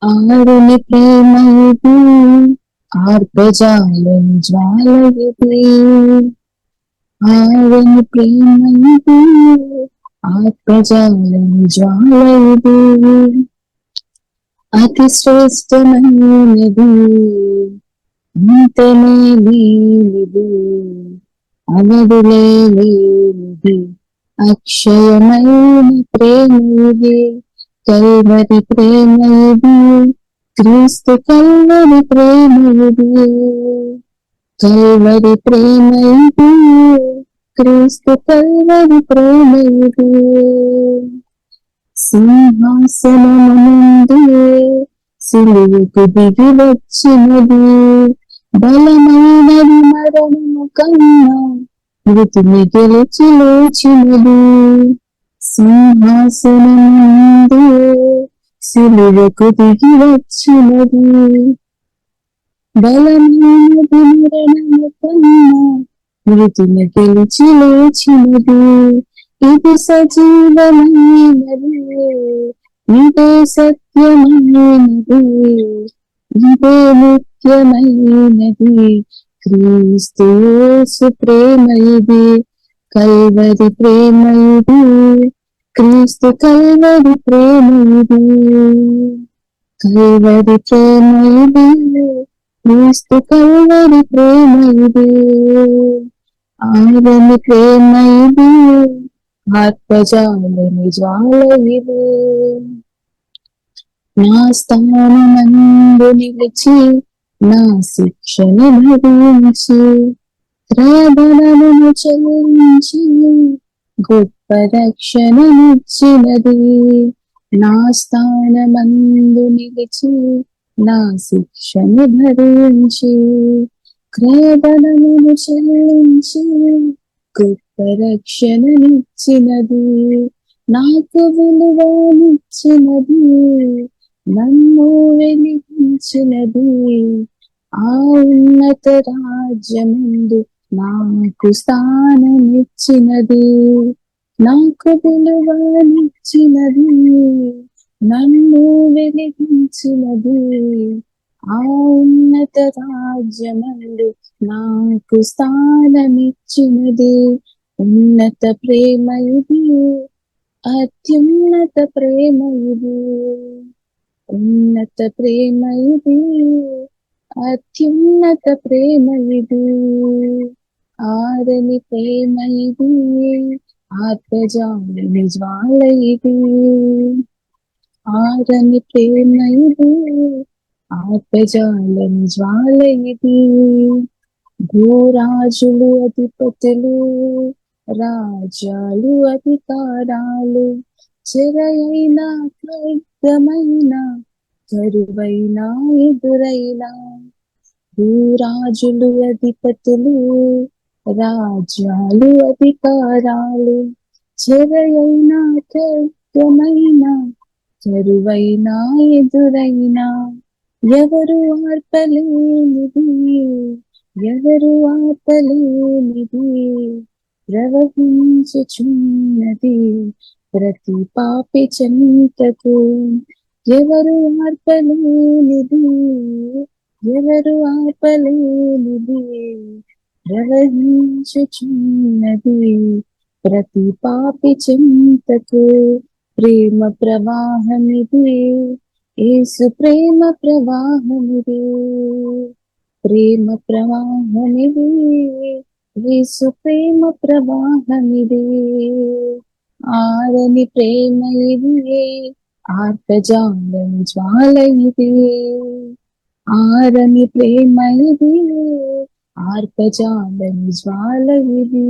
ఆరుని ప్రేమ ఇది, ఆర్పజాలం జ్వాల ఇది. ఆరుని ప్రేమ ఇది, ఆర్పజాలం జ్వాల ఇది. అతి శ్రేష్టమైనది, అంతమే లేనిది, అవధులేనిది, అక్షయమైన ప్రేమ ఇది. కల్వరి ప్రేమ ఇది, క్రీస్తు కల్వరి ప్రేమ ఇది. కల్వరి ప్రేమ ఇది, క్రీస్తు కల్వరి ప్రేమ ఇది. సింహాసనము నుండి సిలువకు దిగి వచ్చినది, బలమైనది మరణము కన్నా మృతిని గెలిచి లేచినది. సింహాసనము నుండి సిలువకు దిగి వచ్చినది, బలమైనది మరణము కన్నా మృతిని గెలిచి లేచినది. ఇది సజీవమైనది, ఇదే సత్యమైనది, ఇదే నిత్యమైనది, క్రీస్తు యేసు ప్రేమ ఇది. కల్వరి ప్రేమ ఇది, క్రీస్తు కల్వరి ప్రేమ ఇది. కల్వరి ప్రేమ ఇది, క్రీస్తు కల్వరి ప్రేమ ఇది. ఆరుని ప్రేమ ఇది, ఆత్మజాలని జ్వాల ఇది. నా స్థానమందు నిలిచి నా శిక్షను భరించి క్రయధనమును చెల్లించి గొప్ప రక్షణనిచ్చినది. నా స్థానమందు నిలిచి నా శిక్షను భరించి క్రయధనమును చెల్లించి గొప్ప రక్షణనిచ్చినది. నాకు విలువనిచ్చినది, నన్ను వెలిగించినది. ఆ ఉన్నత రాజ్యమందు నాకు స్థానమిచ్చినది. నాకు విలువనిచ్చినది, నన్ను వెలిగించినది. ఆ ఉన్నత రాజ్యమందు నాకు స్థానమిచ్చినది. ఉన్నత ప్రేమ ఇది, అత్యున్నత ప్రేమ ఇది. ఉన్నత ప్రేమ ఇది, అత్యున్నత ప్రేమ ఇది. ఆరని ప్రేమ ఇది, ఆత్మజాలని జ్వాల ఇది. ఆరని ప్రేమ ఇది, ఆత్మజాలని జ్వాల ఇది. భూరాజులు అధిపతులు, రాజ్యాలు అధికారాలు, చెరయైన ఖడ్గమైన కరువైన ఎదురైన. భూరాజులు అధిపతులు, రాజ్యాలు అధికారాలు, చెరయైన ఖడ్గమైన కరువైన ఎదురైన. ఎవరు ఆర్పలేనిది, ఎవరు ఆపలేనిది, ప్రవహించుచున్నది ప్రతి పాపి చెంతకు. ఎవరు ఆర్పలేనిది, ఎవరు ఆపలేనిది, ప్రవహించుచున్నది ప్రతి పాపి చెంతకు. ప్రేమ ప్రవాహమిది, యేసు ప్రేమ ప్రవాహమిది. ప్రేమ ప్రవాహమిది, యేసు ప్రేమ ప్రవాహమిది. ఆరని ప్రేమ ఇది, ఆర్పజాలం జ్వాల ఇది. ఆరని ప్రేమ ఇది, ఆర్పజాలం జ్వాల ఇది.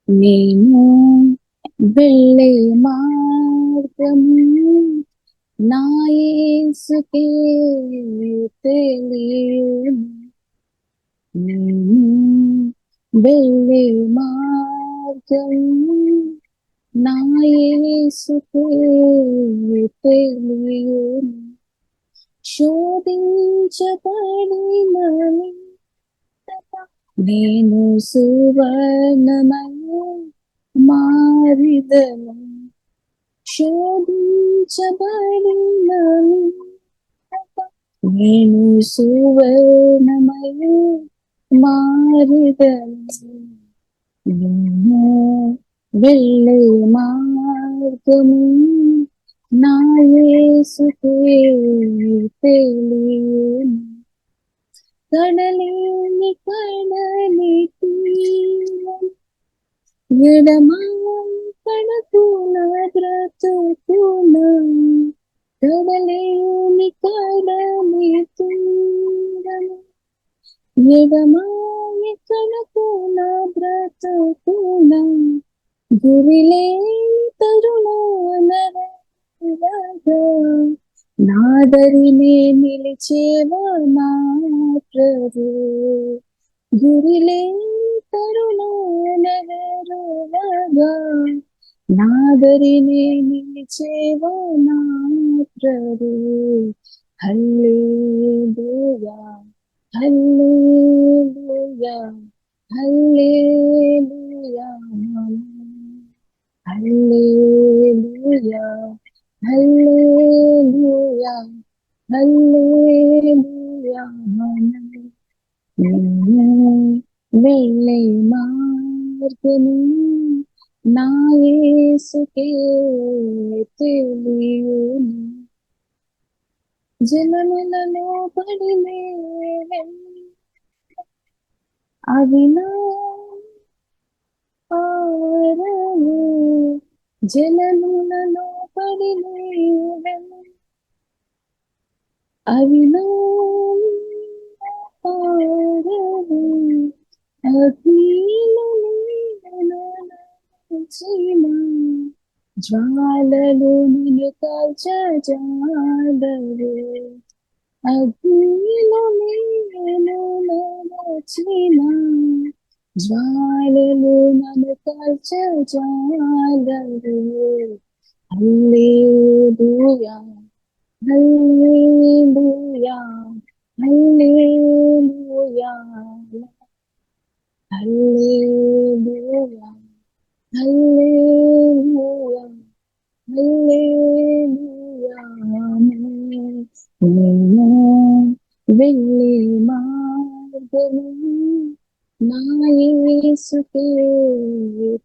నేను వెళ్ళే మార్గము నా యేసుకే తెలియను. నేను వెళ్ళే మార్గము నా యేసుకే తెలియను. శోధించబడిన నేను సువర్ణమయ మారిదను, శోధించబడిన నేను సువర్ణమయ మారిదను. నేను వెళ్ళే మార్గము నా యేసుకే తెలియను. కడలేని కడలి తీరం ఎడమాకడకున బ్రతుకున, కడలేని కడలి తీరం ఎడమాకడకున బ్రతుకున, గురిలేని తరుణానరగా నాదరినే నిలిచేవా నా ప్రభు. గురిలేని తరుణానరగా నాదరినే నిలిచేవా నా ప్రభు. హల్లెలూయా హల్లెలూయా హల్లెలూయా హల్లెలూయా హల్లెలూయా హల్లెలూయా. నేను వెళ్ళే మార్గము నా యేసుకే తెలియను. జలములలో పడి అవి నా పారవు, జలములలో పడి అవి నా పారవు, అగ్నిలో జ్వాలలు నిన్ను కాల్చజాలరు, అగ్నిలో నేను నడచిన జ్వాలలు నన్ను కాల్చజాలరు. హల్లెలూయా హల్లెలూయా హల్లెలూయా హల్లెలూయా హల్లెలూయా హల్లెలూయా. నేను వెళ్ళే మార్గము నా యేసుకే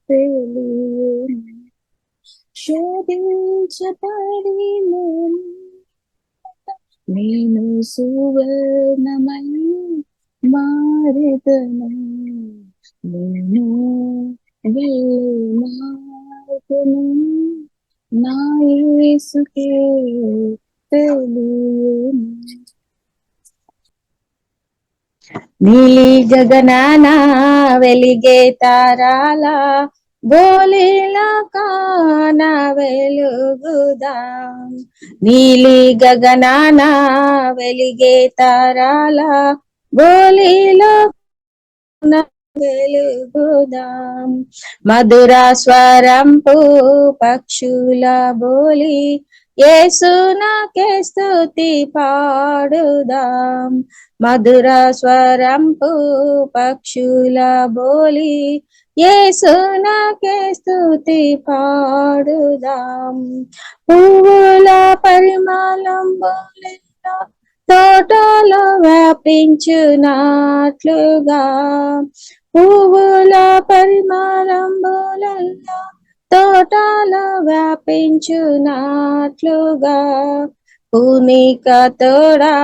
తెలియను. శోధించబడిన నేను సువర్ణమై మారిదను. నేను వెళ్ళే మార్గము నా యేసుకే తెలియను. నీలి గగనాన వెలిగే తారాల బోలిలా కాన వెలుగుదాం. నీలి గగనాన వెలిగే తారాల బోలిలా వెలుగుదాం. మధుర స్వరంపు పక్షుల బోలి యేసునాకే స్తుతి పాడుదాం. మధుర స్వరంపు పక్షుల బోలి యేసునాకే స్తుతి పాడుదాం. పువ్వుల పరిమళం బోలిలో తోటలో వ్యాపించునాట్లుగా, పువ్వుల పరిమళం బోలల్లో తోటలో వ్యాపించునాట్లుగా, పూనిక తోడా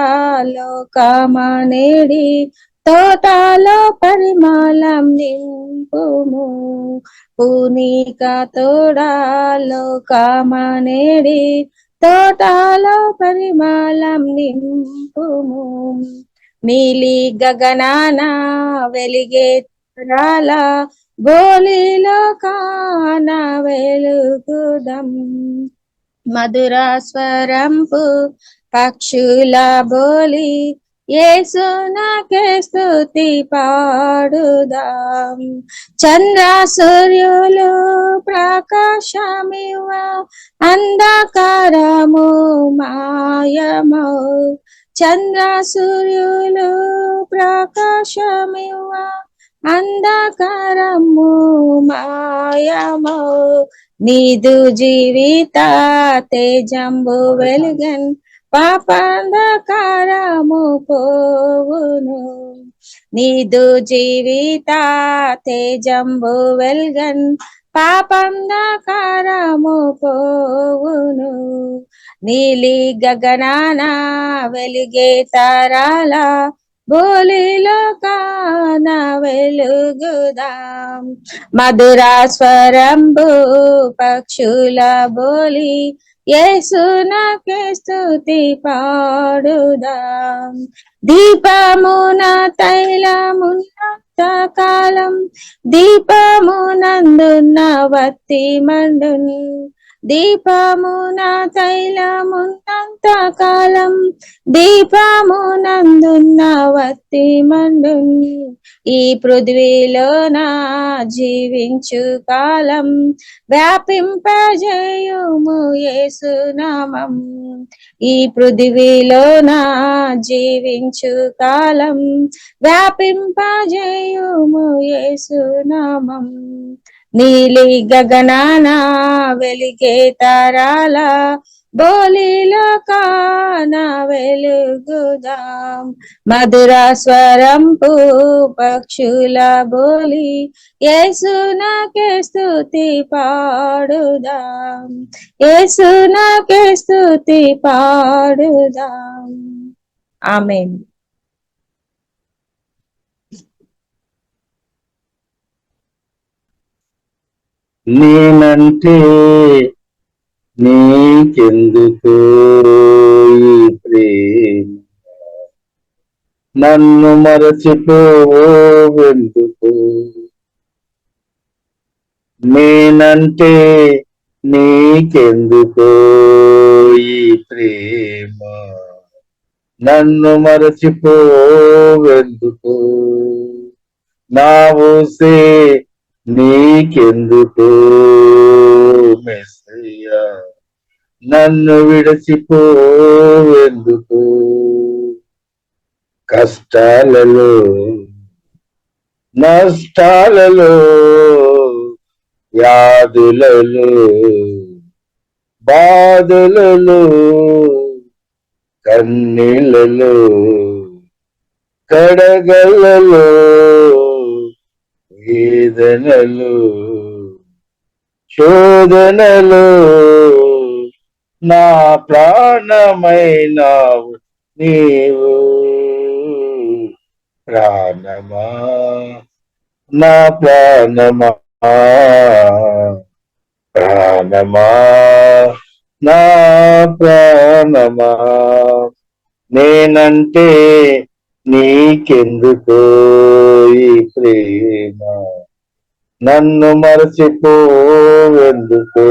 లోకమనేడి తోటలో పరిమళం నింపుము. పూనిక తోడా లోకమనేడి తోటలో పరిమళం నింపుము. నీలి గగనాన వెలిగే తారాల బోలిలో కాన వెలుగుదాం. మధుర స్వరంపు పక్షుల బోలి యేసునాకే స్తుతి పాడుదాం. చంద్ర సూర్యులు ప్రకాశమివ్వ అంధకారము మాయమౌ. చంద్ర సూర్యులు ప్రకాశమివ్వ అంధకారము మాయమో నీదు జీవిత తేజంబు వెలుగన్ పాపాంధకారము పోవును నీదు జీవిత తేజంబు వెల్గన్ పాపంధకారము పోవును నీలి గగనాన వెలిగే తారాల బోలిలో కాన వెలుగుదాం మధుర స్వరంబు పక్షుల బోలి యేసునకే స్తుతి పాడుదాం దీపమున తైలమున్నంత కాలం దీపమునందున్న వత్తి మండును దీపమున తైలమున్నంత కాలం దీపమునందున్న వత్తి మండును ఈ పృథ్వీలోన జీవించు కాలం వ్యాపింపజేయుము యేసునామం ఈ పృథ్వీలోన జీవించు కాలం వ్యాపింపజేయుము యేసునామం నీలి గగనాన వెలిగే తారాల బోలిలో కాన వెలుగుదాం మధుర స్వరంపు పక్షుల బోలి యేసునకే స్తుతి పాడుదాం యేసునకే స్తుతి పాడుదాం ఆమేన్ నేనంటే నీకెందుకు ఈ ప్రేమ నన్ను మరచిపోవెందుకు నేనంటే నీకెందుకు ఈ ప్రేమ నన్ను మరచిపోవెందుకు నా ఊసే నీకెందుకు మెస్సయ్యా నన్ను విడచిపోవెందుకు కష్టాలలో నష్టాలలో వ్యాధులలో బాధలలో కన్నీళ్ళలో కడగలలో వేదనలు శోధనలు నా ప్రాణమైనావు నీవు ప్రాణమా నా ప్రాణమా ప్రాణమా నా ప్రాణమా నేనంటే నీకెందుకు ఈ ప్రేమ నన్ను మరచిపోవెందుకు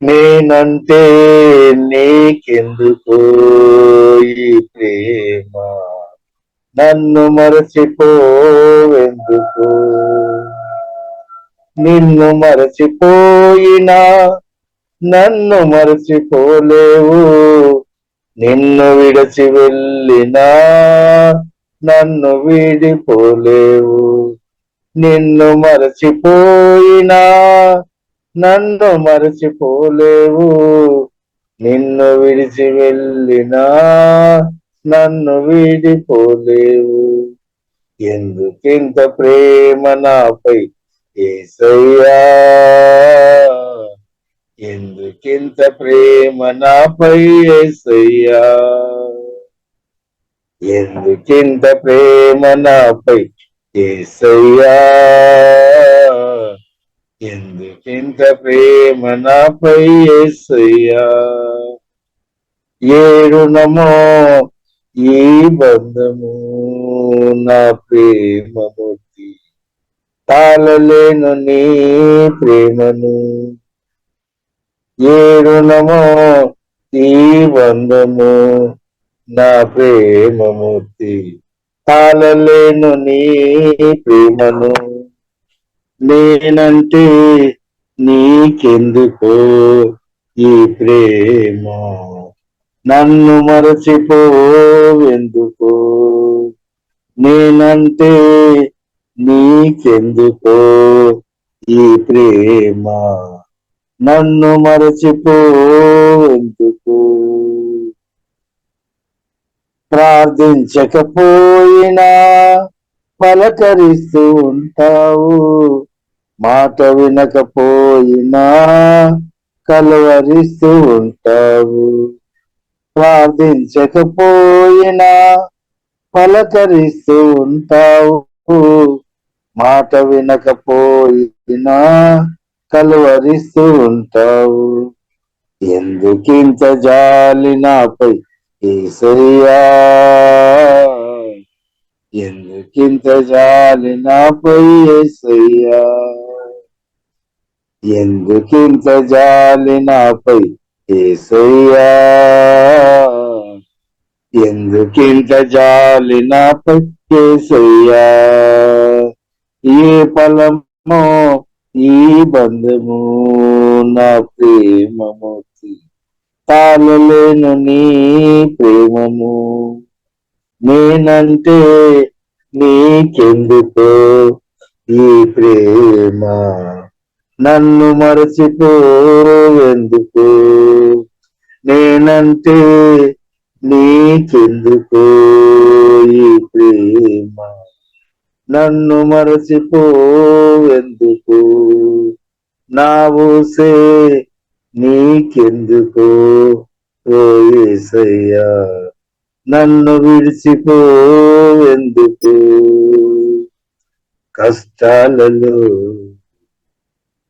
నేనంటే నీకెందుకు ఈ ప్రేమ నన్ను మరచిపోవెందుకు నిన్ను మరచిపోయినా నన్ను మరచిపోలేవు నిన్ను విడచి వెళ్ళినా నన్ను వీడిపోలేవు నిన్ను మరచిపోయినా నన్ను మరచిపోలేవు నిన్ను విడిచి వెళ్ళినా నన్ను వీడిపోలేవు ఎందుకింత ప్రేమ నాపై యేసయ్యా ఎందుకింత ప్రేమ నాపై యేసయ్యా ఎందుకింత ప్రేమ నాపై యేసయ్యా ఎందుకింత ప్రేమ నాపై యేసయ్యా ఏ రుణమో ఈ బంధము నా ప్రేమమూర్తి తాళలేను నీ ప్రేమను ఏ రుణమో ఈ బంధము నా ప్రేమమూర్తి తాళలేను నీ ప్రేమను నేనంటే నీకెందుకో ఈ ప్రేమ నన్ను మరచిపోవెందుకు నేనంటే నీకెందుకో ఈ ప్రేమ, నన్ను మరచిపోవెందుకు. ప్రార్థించకపోయినా పలకరిస్తూ ఉంటావు, మాట వినకపోయినా కలవరిస్తూ ఉంటావు. ప్రార్థించకపోయినా పలకరిస్తూ ఉంటావు, మాట వినకపోయినా కలవరిస్తూ ఉంటావు. ఎందుకింత జాలి నాపై యేసయ్యా, ఎందుకింత జాలి నాపై యేసయ్యా, ఎందుకింత జాలి నాపై యేసయ్యా, ఎందుకింత జాలి నాపై యేసయ్యా. ఏ ఫలమో ఈ బంధము నా ప్రేమమూర్తి, తాళలేను నీ ప్రేమము. నేనంటే నీకెందుకో ఈ ప్రేమ, నన్ను మరచిపోవెందుకు. నేనంటే నీకెందుకో ఈ ప్రేమ, నన్ను మరచిపోవెందుకు. నా ఊసే నీకెందుకో ఓ యేసయ్యా, నన్ను విడిచిపోవెందుకు. కష్టాలలో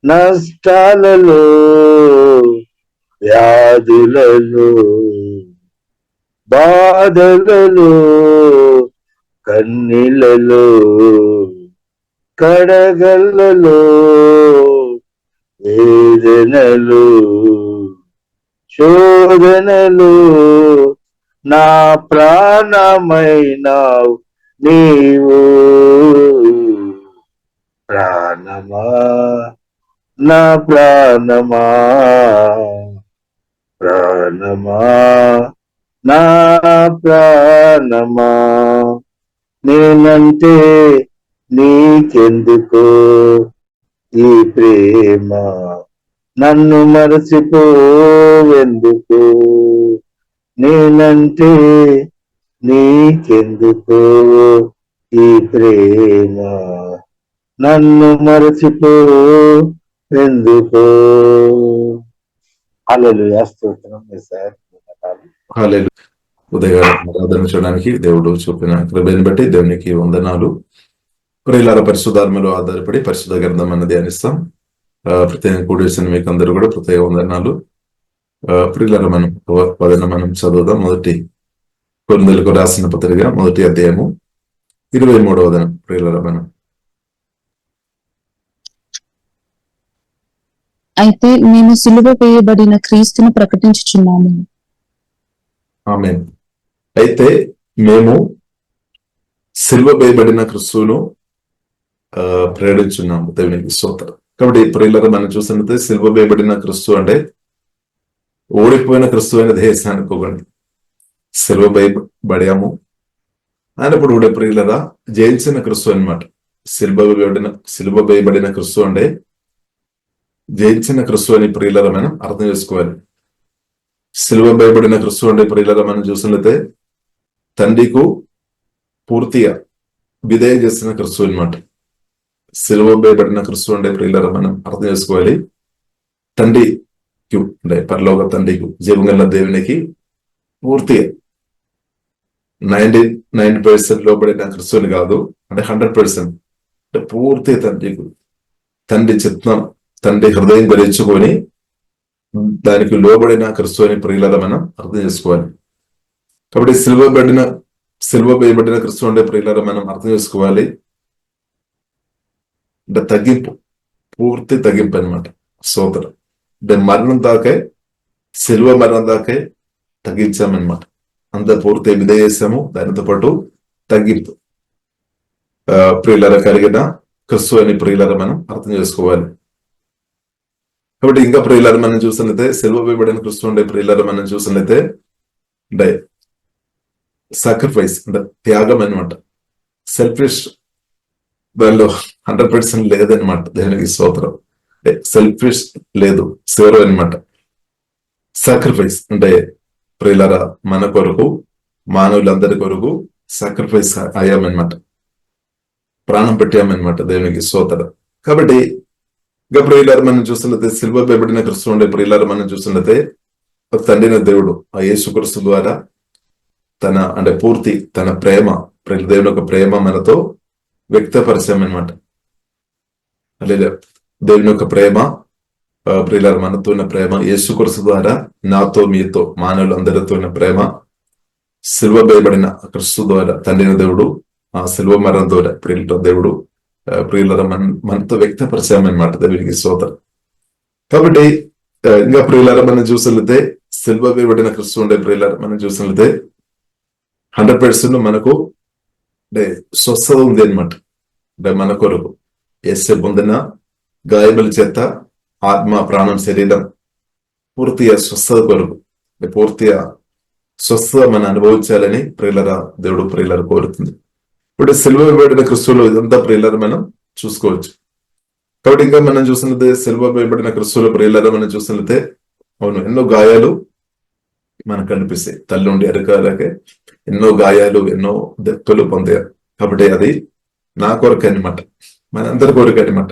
నష్టాలలో వ్యాధులలో బాధలలో కన్నీళ్ళలో కడగళ్ళలో వేదనలు శోధనలు నా ప్రాణమైనావు నీవు. ప్రాణమా నా ప్రాణమా, ప్రాణమా నా ప్రాణమా, నేనంటే నీకెందుకో ఈ ప్రేమ, నన్ను మరచిపోవెందుకు. నేనంటే నీకెందుకో ఈ ప్రేమ, నన్ను మరచిపోవెందుకో. హల్లెలూయా, స్తోత్రం యేసయ్యా. హల్లెలూయా. ఉదయకాలం ఆరాధన చేయడానికి దేవుడు చూపిన కృపను బట్టి దేవునికి వందనాలు. ప్రియులారా, పరిశుద్ధాత్మలో ఆధారపడి పరిశుద్ధ గ్రంథం అన్న ధ్యానిస్తాం. ప్రత్యేకంగా కూడేసిన మీకు అందరూ కూడా ప్రత్యేక వందనాలు. ప్రియులారా, మనం చదువుదాం. మొదటి కొరింథీయులకు రాసిన పత్రిక 1వ అధ్యాయము 23వ వచనం. ప్రియులారా, మనం అయితే మేము సిలువ వేయబడిన క్రీస్తును ప్రకటించుచున్నాము. ఆమేన్. అయితే మేము సిలువ వేయబడిన క్రీస్తును ప్రకటించున్నాము. దేవునికి స్తోత్రం. కాబట్టి ప్రియులారా, మనం చూసినట్లయితే సిలువ వేయబడిన క్రీస్తు అంటే ఓడిపోయిన క్రీస్తు అనే దేశం అనుకోకండి. సిలువ వేయబడాము అయినప్పుడు కూడా ప్రియులారా జయించిన క్రీస్తు అన్నమాట. సిలువ వేయబడిన క్రీస్తు అంటే జయించిన క్రీస్తు అని ప్రియులారా మనం అర్థం చేసుకోవాలి. సిలువ వేయబడిన క్రీస్తు అంటే ప్రియులారా మనం చూసినట్లయితే తండ్రికు పూర్తిగా విధేయ చేసిన క్రీస్తు అన్నమాట. సిలువ వేయబడిన క్రీస్తు అంటే ప్రియులారా మనం అర్థం చేసుకోవాలి. తండ్రికి అంటే పరలోక తండ్రికి, జీవగల దేవునికి పూర్తిగా 99% లోబడిన క్రీస్తుని కాదు, అంటే 100%, అంటే పూర్తిగా తండ్రి చిత్తం, తండ్రి హృదయం ధరించుకొని దానికి లోబడిన క్రీస్తుని ప్రియులారా మనం అర్థం చేసుకోవాలి. కాబట్టి సిలువ వేయబడిన క్రీస్తు అంటే ప్రియులారా మనం అర్థం చేసుకోవాలి. అంటే తగ్గింపు, పూర్తి తగ్గింపు అనమాట. సోదరు అంటే మరణం దాకే, సిలువ మరణం దాకే తగ్గించామన్నమాట. అంత పూర్తి విధేయము, దానితో పాటు తగ్గింపు ప్రియులారా కలిగిన క్రీస్తు అని ప్రియులారా మనం అర్థం చేసుకోవాలి. కాబట్టి ఇంకా ప్రియులారా మనం చూసినట్లయితే సిలువ వేయబడిన క్రీస్తు అంటే ప్రియులారా మనం చూసినట్లయితే అంటే సాక్రిఫైస్, అంటే త్యాగం అనమాట. సెల్ఫిష్ దానిలో 100% లేదనమాట. దేవునికి స్తోత్రం. సెల్ఫిష్ లేదు, 0 అనమాట. సాక్రిఫైస్ అంటే ప్రియులారా మన కొరకు, మానవులందరి కొరకు సాక్రిఫైస్ అయ్యామన్నమాట, ప్రాణం పెట్టామన్నమాట. దేవునికి స్తోత్రం. కాబట్టి ఇంకా ప్రియులారు మనం చూస్తున్నట్టే సిలువ వేయబడిన క్రీస్తు ఉండే ప్రియులారు మనం చూస్తున్నట్టే తండ్రిన దేవుడు ఆ యేసుక్రీస్తు ద్వారా తన అంటే పూర్తి తన ప్రేమ, దేవుని యొక్క ప్రేమ మనతో వ్యక్తపరిచామన్నమాట. లేదా దేవుని యొక్క ప్రేమ ప్రియులారు మనతో ఉన్న ప్రేమ యేసుక్రీస్తు ద్వారా నాతో మీతో మానవులందరితో ఉన్న ప్రేమ సిలువ వేయబడిన క్రీస్తు ద్వారా తండ్రిన దేవుడు ఆ సిలువ మరణం ద్వారా ప్రియులతో దేవుడు ప్రియులారా మనతో వ్యక్తపరిచామన్నమాట. దేవునికి స్తోత్రం. కాబట్టి ఇంకా ప్రియులారా మనం చూసినట్లయితే సిలువ వేయబడిన క్రీస్తు ఉండే ప్రియులారా మనం చూసినట్లయితే 100% మనకు అంటే స్వస్థత ఉంది అనమాట. అంటే మన కొరకు యేసు పొందిన గాయముల చేత ఆత్మ, ప్రాణం, శరీరం పూర్తిగా స్వస్థత కొరకు పూర్తిగా స్వస్థత మనం అనుభవించాలని ప్రియులారా దేవుడు ప్రియులారా కోరుతుంది. ఇప్పుడు సిలువ వేయబడిన క్రీస్తులో ఇదంతా ప్రియులారా మనం చూసుకోవచ్చు. కాబట్టి ఇంకా మనం చూసినట్లయితే సిలువ వేయబడిన క్రీస్తులో ప్రియులారా మనం చూసినట్లయితే అవును ఎన్నో గాయాలు మనకు కనిపిస్తాయి. తల్లి నుండి అరకాలకే ఎన్నో గాయాలు, ఎన్నో దెబ్బలు పొందారు. కాబట్టి అది నా కొరకు అనమాట, మనందరి కొరకు అనమాట.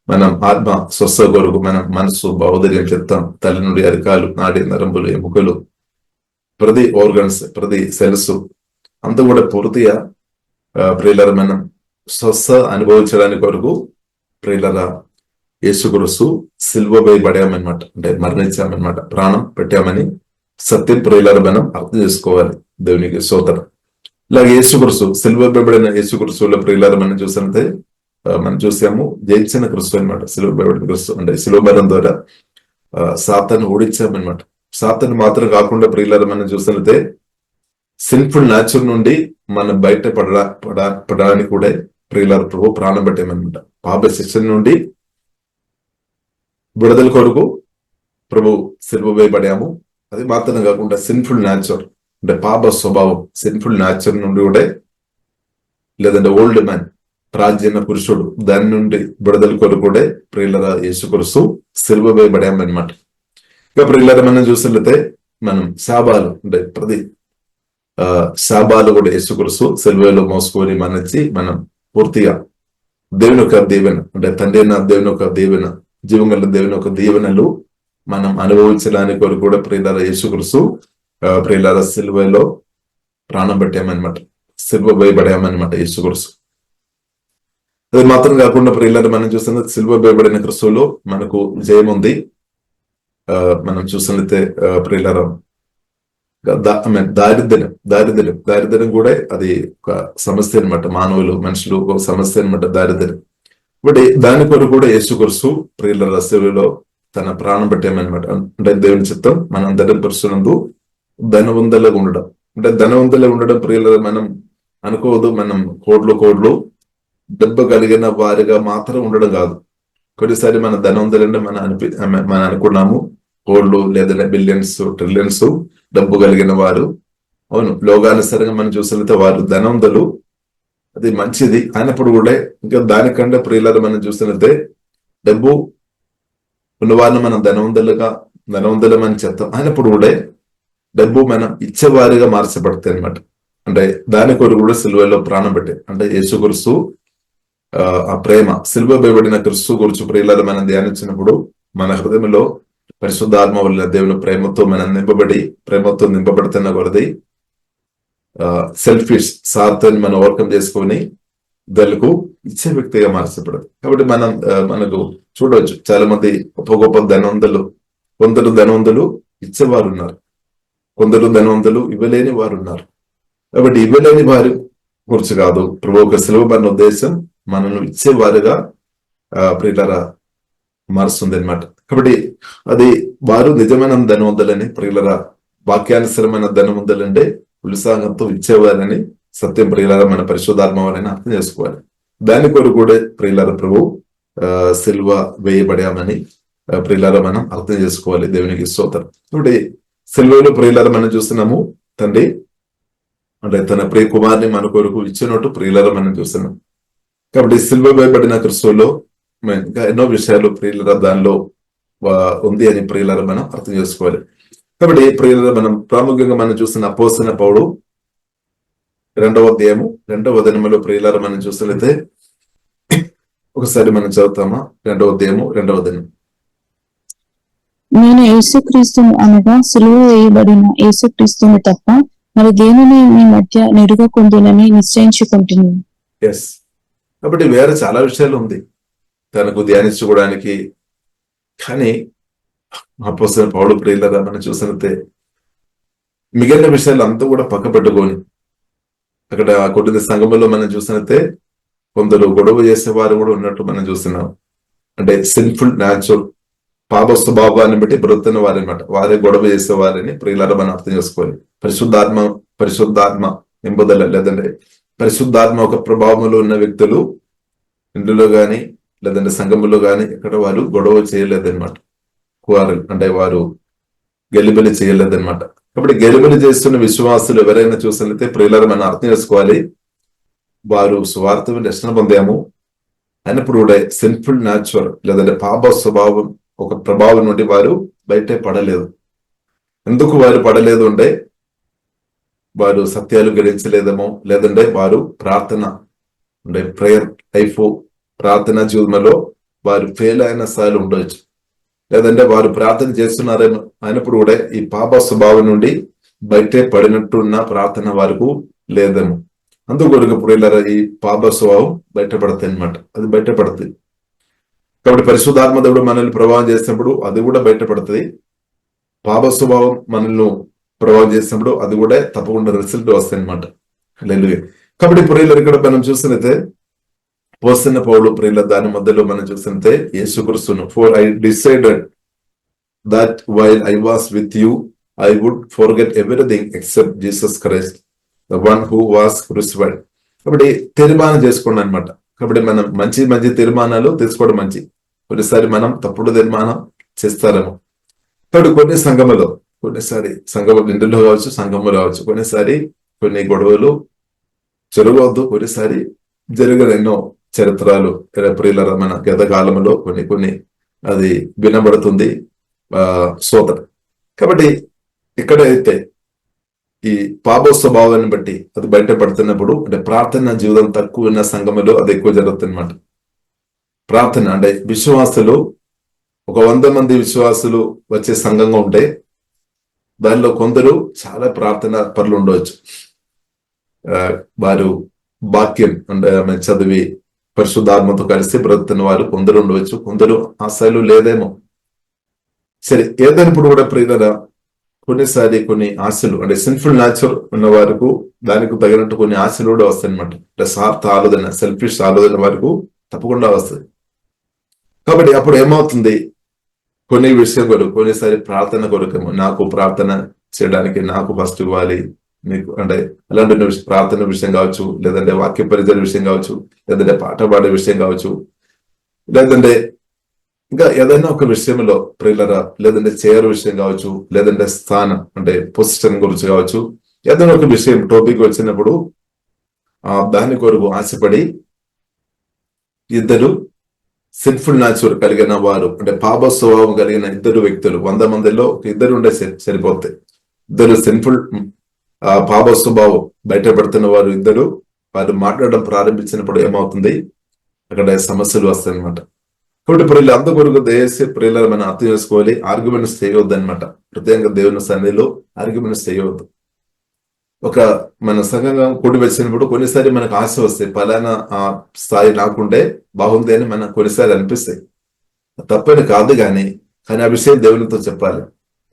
మనం ఆత్మ స్వస్థ కొరకు మనం మనసు బౌద్ధర్యం చెప్తాం. తల్లి నుండి అరకాలు, నాడి నరంబులు, ఎముకలు, ప్రతి ఆర్గన్స్, ప్రతి సెల్స్ అంతా కూడా పూర్తిగా ప్రియులారా మనం స్వస్థ అనుభవించడానికి కొరకు ప్రియులారా యేసుక్రీస్తు సిలువ వేయబడామన్నమాట. అంటే మరణించామన్నమాట, ప్రాణం పెట్టామని సత్యం ప్రియులారా మనం అర్థం చేసుకోవాలి. దేవునికి స్తోత్రం. ఇలాగే యేసుక్రీస్తు సిలువ వేయబడిన యేసుక్రీస్తులో ప్రియులారా మనం చూసినట్టే మనం చూసాము జయించిన క్రీస్తు అనమాట. సిలువ వేయబడిన క్రీస్తు అంటే సిలువ మరణం ద్వారా సాతాను ఓడించామన్నమాట. సాతాను మాత్రం కాకుండా ప్రియులారా మనం చూసినట్లయితే సిన్ఫుల్ నేచర్ నుండి మనం బయట పడడానికి కూడా ప్రియులారా ప్రభు ప్రాణం పెట్టామన్నమాట. పాప శిక్షణ నుండి విడుదల కొరకు ప్రభు సిలువ వేయబడాము. అది మాత్రం కాకుండా సిన్ఫుల్ నేచర్ అంటే పాప స్వభావం, సిన్ఫుల్ నేచర్ నుండి కూడా లేదంటే ఓల్డ్ మ్యాన్, ప్రాచీన పురుషుడు, దాని నుండి విడుదల కొరకు కూడా ప్రియులారా యేసుక్రీస్తు సిలువ వేయబడామన్నమాట. ఇక ప్రియులారా మనం చూసినట్లయితే మనం శాపాలు అంటే ప్రతి శాపాలు కూడా యేసుక్రీస్తు సిలువలో మోసుకొని మరణించి మనం పూర్తిగా దేవుని యొక్క దీవెన అంటే తండ్రి అయిన దేవుని యొక్క దీవెన, జీవం దేవుని యొక్క దీవెనలు మనం అనుభవించడానికి కొరకు కూడా ప్రియులారా యేసుక్రీస్తు ప్రియులారా సిలువలో ప్రాణం పెట్టామన్నమాట, సిలువ వేయబడామన్నమాట యేసుక్రీస్తు. అది మాత్రం కాకుండా ప్రియులారా మనం చూస్తున్న సిలువ వేయబడిన క్రీస్తులో మనకు జయం ఉంది. మనం చూసినట్లయితే ప్రియులారా దారిద్ర్యం కూడా అది ఒక సమస్య అనమాట. మానవులు, మనుషులు ఒక సమస్య అనమాట దారిద్ర్యం. బట్ దాని కొరకు కూడా యేసుక్రీస్తు ప్రియులారా సిలువలో తన ప్రాణం పెట్టామన్నమాట. అంటే దేవుని చిత్తం మనందరం పరుస్తున్నందు ధనవంతులుగా ఉండడం. అంటే ధనవంతులుగా ఉండడం ప్రియులారా మనం అనుకోవద్దు మనం కోట్లు డబ్బు కలిగిన వారిగా మాత్రం ఉండడం కాదు. కొన్నిసారి మన ధనవంతులంటే మనం అనుకున్నాము కోళ్ళు లేదంటే బిలియన్స్, ట్రిలియన్స్ డబ్బు కలిగిన వారు. అవును, లోకానుసారంగా మనం చూసినట్లయితే వారు ధనవంతులు, అది మంచిది అయినప్పుడు కూడా ఇంకా దానికంటే ప్రియులారా మనం చూసినట్లయితే డబ్బు ఉన్నవారిని మనం ధనవంతులమని చెప్తాం. అయినప్పుడు కూడా డబ్బు మనం ఇచ్చేవారిగా మార్చబడతాయి అనమాట. అంటే దాని కొరకు కూడా సిలువలో ప్రాణం పెట్టారు. అంటే యేసుక్రీస్తు ఆ ప్రేమ, సిలువ వేయబడిన క్రీస్తు గురించి ప్రియులారా మనం ధ్యానించినప్పుడు మన హృదయంలో పరిశుద్ధాత్మ వల్ల దేవుని ప్రేమతో మనం ప్రేమతో నింపబడుతున్న కొలది సెల్ఫిష్ స్వార్థాన్ని మనం ఓవర్కమ్ చేసుకొని దానికి ఇచ్చే వ్యక్తిగా మార్చబడదు. కాబట్టి మనకు చూడవచ్చు చాలా మంది గొప్ప ధనవంతులు, కొందరు ధనవంతులు ఇచ్చేవారు ఉన్నారు, కొందరు ధనవంతులు ఇవ్వలేని వారు ఉన్నారు. కాబట్టి ఇవ్వలేని వారి గురించి కాదు ప్రభు ఒక సిలువ మరణ ఉద్దేశం మనల్ని ఇచ్చేవారుగా ప్రియులారా మారుస్తుంది అనమాట. కాబట్టి అది వారు నిజమైన ధనవంతులని ప్రియులారా వాక్యానుసరమైన ధనవంతులంటే ఉత్సాహంతో ఇచ్చేవారని సత్యం ప్రియులారా మన పరిశుద్ధాత్మ వారిని అర్థం చేసుకోవాలి. దాని కొరకు కూడా ప్రియులారా ప్రభు సిలువ వేయబడామని ప్రియులారా మనం అర్థం చేసుకోవాలి. దేవునికి స్తోత్రం. కాబట్టి సిలువలో ప్రియులారా మనం చూస్తున్నాము తండ్రి అంటే తన ప్రియ కుమార్ని మన కొరకు ఇచ్చినట్టు ప్రియులరా మనం చూస్తున్నాం. కాబట్టి సిలువ వేయబడిన క్రీస్తులో ఇంకా ఎన్నో విషయాలు ప్రియులరా దానిలో ఉంది అని ప్రియులరా మనం అర్థం చేసుకోవాలి. కాబట్టి ప్రియులరా మనం ప్రాముఖ్యంగా మనం చూస్తున్న అపోస్తలుడైన పౌలు 2వ అధ్యాయము 2వ వచనములో ప్రియులరా మనం చూసినట్లయితే ఒకసారి మనం చదువుతామా? 2వ అధ్యాయము 2వ వచనం. నేను యేసుక్రీస్తును అనగా సిలువ వేయబడిన యేసుక్రీస్తును తప్ప మరి దేనిని మీ మధ్య నెరుగకుందునని నిశ్చయించుకుంటున్నాను. ఎస్, కాబట్టి వేరే చాలా విషయాలు ఉంది తనకు ధ్యానించుకోవడానికి. కానీ అపోస్తలుడైన పౌలు ప్రియులరా మనం చూసినట్లయితే మిగిలిన విషయాలు అంతా కూడా పక్క పెట్టుకొని అక్కడ కొద్ది సంఘములో మనం చూసినట్లయితే కొందరు గొడవ చేసేవారు కూడా ఉన్నట్టు మనం చూస్తున్నాం. అంటే సిన్ఫుల్ న్యాచురల్ పాప స్వభావాన్ని బట్టి బ్రతున్న వారి అనమాట, వారే గొడవ చేసేవారిని ప్రియులారా మనం అర్థం చేసుకోవాలి. పరిశుద్ధాత్మ నింపుదల లేదంటే పరిశుద్ధాత్మ ఒక ప్రభావంలో ఉన్న వ్యక్తులు ఇందులో గాని లేదంటే సంఘములో గాని ఇక్కడ వారు గొడవ చేయలేదన్నమాట. కువారలు అంటే వారు గెలిబిలి చేయలేదన్నమాట. కాబట్టి గెలిబిలి చేస్తున్న విశ్వాసులు ఎవరైనా చూసినట్లయితే ప్రియులారా మనం అర్థం చేసుకోవాలి, వారు సువార్త రక్షణ పొందాము అయినప్పుడు కూడా సిన్ఫుల్ న్యాచురల్ లేదంటే పాప స్వభావం ఒక ప్రభావం నుండి వారు బయటే పడలేదు. ఎందుకు వారు పడలేదు అంటే వారు సత్యాలు గ్రహించలేదేమో, లేదంటే వారు ప్రార్థన అంటే ప్రేయర్ లైఫ్ ప్రార్థన జీవితంలో వారు ఫెయిల్ అయిన స్థాయిలో ఉండవచ్చు, లేదంటే వారు ప్రార్థన చేస్తున్నారేమో అయినప్పుడు కూడా ఈ పాప స్వభావం నుండి బయటే పడినట్టున్న ప్రార్థన వారికి లేదేమో. అందుకొరకు ప్రియులారా ఈ పాప స్వభావం బయటపడతాయి అనమాట, అది బయటపడుతుంది. కాబట్టి పరిశుద్ధాత్మ దేవుడు మనల్ని ప్రభావం చేసినప్పుడు అది కూడా బయటపడుతుంది. పాప స్వభావం మనల్ని ప్రభావం చేసినప్పుడు అది కూడా తప్పకుండా రిజల్ట్ వస్తాయి అనమాట. కాబట్టి ప్రియులారా ఇక్కడ మనం చూసినైతే అపోస్తలుడైన పౌలు ప్రియులారా దాని మధ్యలో మనం చూసినైతే యేసుక్రీస్తును for I decided that while I was with you I would forget everything except Jesus Christ the one who was crucified. కాబట్టి తీర్మానం చేసుకోండి అనమాట. కాబట్టి మనం మంచి తీర్మానాలు తీసుకోవడం మంచి. కొన్నిసారి మనం తప్పుడు తీర్మానం చేస్తారేమో. కాబట్టి కొన్నిసారి సంఘం ఇంటిలో కావచ్చు, సంఘంలో కావచ్చు, కొన్నిసారి కొన్ని గొడవలు జరగవద్దు, కొన్నిసారి జరిగిన ఎన్నో చరిత్రలు ప్రియులారా మన గత కాలంలో కొన్ని అది వినబడుతుంది సోదరు. కాబట్టి ఇక్కడైతే ఈ పాప స్వభావాన్ని బట్టి అది బయటపడుతున్నప్పుడు అంటే ప్రార్థన జీవితం తక్కువ ఉన్న సంఘములో అది ఎక్కువ జరుగుతుంది అనమాట. ప్రార్థన అంటే విశ్వాసులు ఒక 100 మంది విశ్వాసులు వచ్చే సంఘంగా ఉంటే దానిలో కొందరు చాలా ప్రార్థన పనులు ఉండవచ్చు. వారు వాక్యం అంటే చదివి పరిశుద్ధాత్మతో కలిసి బ్రతుకుతున్న వారు కొందరు ఉండవచ్చు, కొందరు ఆ స్థాయిలో లేదేమో. సరే, ఏదైనప్పుడు కూడా ప్రియులారా కొన్నిసారి కొన్ని ఆశలు అంటే సిన్ఫుల్ న్యాచర్ ఉన్న వారికి దానికి తగినట్టు కొన్ని ఆశలు కూడా వస్తాయి అనమాట. అంటే స్వార్థ ఆలోచన, సెల్ఫిష్ ఆలోచన వరకు తప్పకుండా వస్తుంది. కాబట్టి అప్పుడు ఏమవుతుంది, కొన్ని విషయం కొరకు కొన్నిసారి ప్రార్థన కొరకేమో నాకు ప్రార్థన చేయడానికి నాకు ఫస్ట్ ఇవ్వాలి మీకు అంటే అలాంటి ప్రార్థన విషయం కావచ్చు, లేదంటే వాక్య పరిచయ విషయం కావచ్చు, లేదంటే పాట పాడే విషయం కావచ్చు, లేదంటే ఇంకా ఏదైనా ఒక విషయంలో ప్రియులారా లేదంటే చైర్ విషయం కావచ్చు, లేదంటే స్థానం అంటే పొజిషన్ గురించి కావచ్చు, ఏదైనా ఒక విషయం టాపిక్ వచ్చినప్పుడు దాని కొరకు ఆశపడి ఇద్దరు సిన్ఫుల్ న్యాచురల్ కలిగిన వారు అంటే పాప స్వభావం కలిగిన ఇద్దరు వ్యక్తులు 100 మందిలో ఇద్దరు ఉండే సరిపోతాయి. ఇద్దరు సిన్ఫుల్ పాప స్వభావం బయటపడుతున్న వారు ఇద్దరు వారు మాట్లాడడం ప్రారంభించినప్పుడు ఏమవుతుంది, అక్కడ సమస్యలు వస్తాయి అనమాట. కాబట్టి ప్రియులు అంత కొరకు దయచేసి ప్రియులను మనం అర్థం చేసుకోవాలి. ఆర్గ్యుమెంట్స్ చేయవద్దు అనమాట. ప్రత్యేకంగా దేవుని సన్నిధిలో ఆర్గ్యుమెంట్స్ చేయవద్దు. ఒక మన సంఘంగా కూడి వచ్చినప్పుడు కొన్నిసారి మనకు ఆశ వస్తాయి, పలానా ఆ స్థాయి నాకుంటే బాగుంది అని మనకు కొన్నిసారి అనిపిస్తాయి. తప్పని కాదు కానీ ఆ విషయం దేవునితో చెప్పాలి,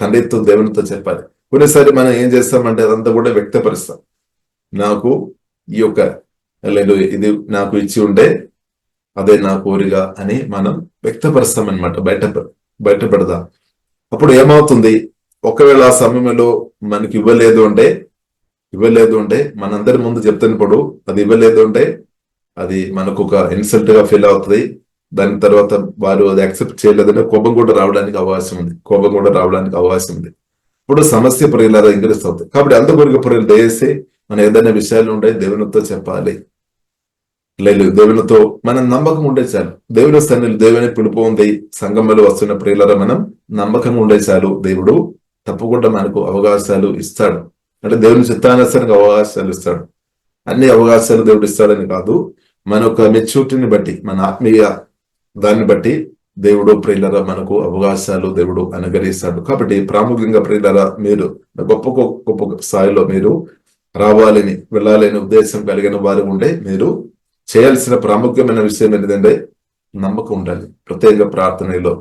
తండ్రితో దేవునితో చెప్పాలి. కొన్నిసారి మనం ఏం చేస్తామంటే అదంతా కూడా వ్యక్తపరుస్తాం. నాకు ఈ యొక్క లేదు ఇది నాకు ఇచ్చి ఉంటే అదే నా కోరిక అని మనం వ్యక్తపరుస్తాం అనమాట, బయటపడదాం. అప్పుడు ఏమవుతుంది, ఒకవేళ ఆ సమయంలో మనకి ఇవ్వలేదు అంటే మనందరి ముందు చెప్తున్నప్పుడు అది ఇవ్వలేదు అంటే అది మనకు ఒక ఇన్సల్ట్ గా ఫీల్ అవుతుంది. దాని తర్వాత వారు అది యాక్సెప్ట్ చేయలేదంటే కోపం కూడా రావడానికి అవకాశం ఉంది. ఇప్పుడు సమస్య ప్రియులారా ఇంక్రీస్ అవుతుంది. కాబట్టి అందుకొరకు ప్రియులు దయచేసి మన ఏదైనా విషయాలు ఉంటే దేవునితో చెప్పాలి. లేదు, దేవునితో మనం నమ్మకం ఉండే చాలు. దేవుని సన్నిధిలో దేవుని పిలుపు ఉంది, సంఘంలో వస్తున్న ప్రియులారా మనం నమ్మకంగా ఉండే చాలు. దేవుడు తప్పకుండా మనకు అవకాశాలు ఇస్తాడు. అంటే దేవుని చిత్తానుసారంగా అవకాశాలు ఇస్తాడు. అన్ని అవకాశాలు దేవుడు ఇస్తాడని కాదు, మన యొక్క మెచ్యూరిటీని బట్టి, మన ఆత్మీయ దాన్ని బట్టి దేవుడు ప్రియులారా మనకు అవకాశాలు దేవుడు అనుగ్రహిస్తాడు. కాబట్టి ప్రాముఖ్యంగా ప్రియులారా మీరు గొప్ప గొప్ప స్థాయిలో మీరు రావాలని, వెళ్ళాలని ఉద్దేశం కలిగిన వారు ఉంటే మీరు చేయాల్సిన ప్రాముఖ్యమైన విషయం ఏంటంటే నమ్మకం ఉండాలి. ప్రత్యేక ప్రార్థనలో,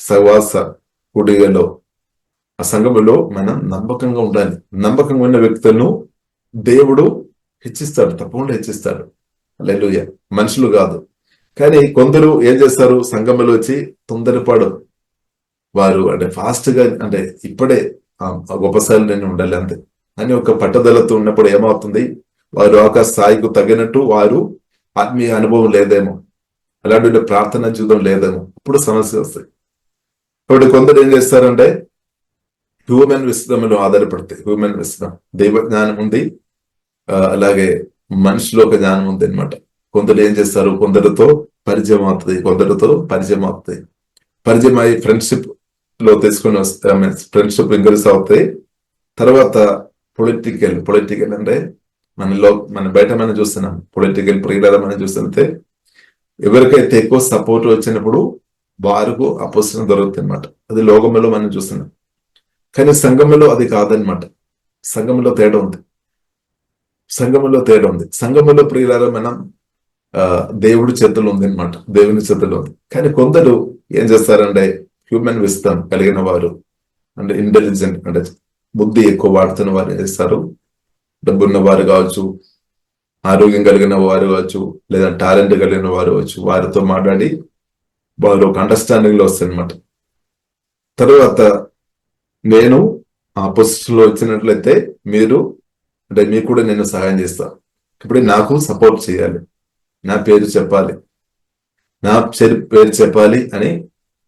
సహవాస కుడిగలో, ఆ సంఘములో మనం నమ్మకంగా ఉండాలి. నమ్మకంగా ఉన్న వ్యక్తులను దేవుడు హెచ్చిస్తాడు, తప్పకుండా హెచ్చిస్తాడు. హల్లెలూయా. మనుషులు కాదు. కానీ కొందరు ఏం చేస్తారు, సంఘములో వచ్చి తొందరపాడు వారు, అంటే ఫాస్ట్ గా, అంటే ఇప్పుడే గొప్ప స్థాయిలో నేను ఉండాలి అంతే అని ఒక పట్టుదలతో ఉన్నప్పుడు ఏమవుతుంది, వారు ఒక స్థాయికి తగినట్టు వారు ఆత్మీయ అనుభవం లేదేమో, అలాంటి ప్రార్థన జీవితం లేదేమో, ఇప్పుడు సమస్య వస్తాయి. కాబట్టి కొందరు ఏం చేస్తారంటే హ్యూమన్ విశ్రమలో ఆధారపడతాయి. హ్యూమన్ విశ్రమం, దైవ జ్ఞానం ఉంది, అలాగే మనిషిలో ఒక జ్ఞానం ఉంది అనమాట. కొందరు ఏం చేస్తారు, కొందరితో పరిచయం అవుతుంది, కొందరితో పరిచయం అవుతాయి. పరిచయం అయి ఫ్రెండ్షిప్ లో తీసుకుని వస్తే ఫ్రెండ్షిప్ ఇంక్రీజ్ అవుతాయి. తర్వాత పొలిటికల్ అంటే మన బయట మనం చూస్తున్నాం, పొలిటికల్ ప్రియులారా మనం చూస్తుంటే ఎవరికైతే ఎక్కువ సపోర్ట్ వచ్చినప్పుడు వారికి అపోజిషన్ దొరుకుతుంది అనమాట. అది లోకంలో మనం చూస్తున్నాం. కానీ సంఘంలో అది కాదనమాట. సంఘంలో తేడా ఉంది. సంఘంలో ప్రియులారా మనం దేవుడి చేతులు ఉంది అనమాట, దేవుని చేతులు ఉంది. కానీ కొందరు ఏం చేస్తారంటే హ్యూమన్ విస్డమ్ కలిగిన వారు, అంటే ఇంటెలిజెంట్, అంటే బుద్ధి ఎక్కువ వాడుతున్న వారు ఏం చేస్తారు, డబ్బున్న వారు కావచ్చు, ఆరోగ్యం కలిగిన వారు కావచ్చు, లేదా టాలెంట్ కలిగిన వారు కావచ్చు, వారితో మాట్లాడి వారు ఒక అండర్స్టాండింగ్ లో వస్తుంది అనమాట. తర్వాత నేను ఆ పొజిషన్ లో వచ్చినట్లయితే మీరు, అంటే మీకు కూడా నేను సహాయం చేస్తాను. ఇప్పుడు నాకు సపోర్ట్ చేయాలి, నా పేరు చెప్పాలి, నా పేరు చెప్పాలి అని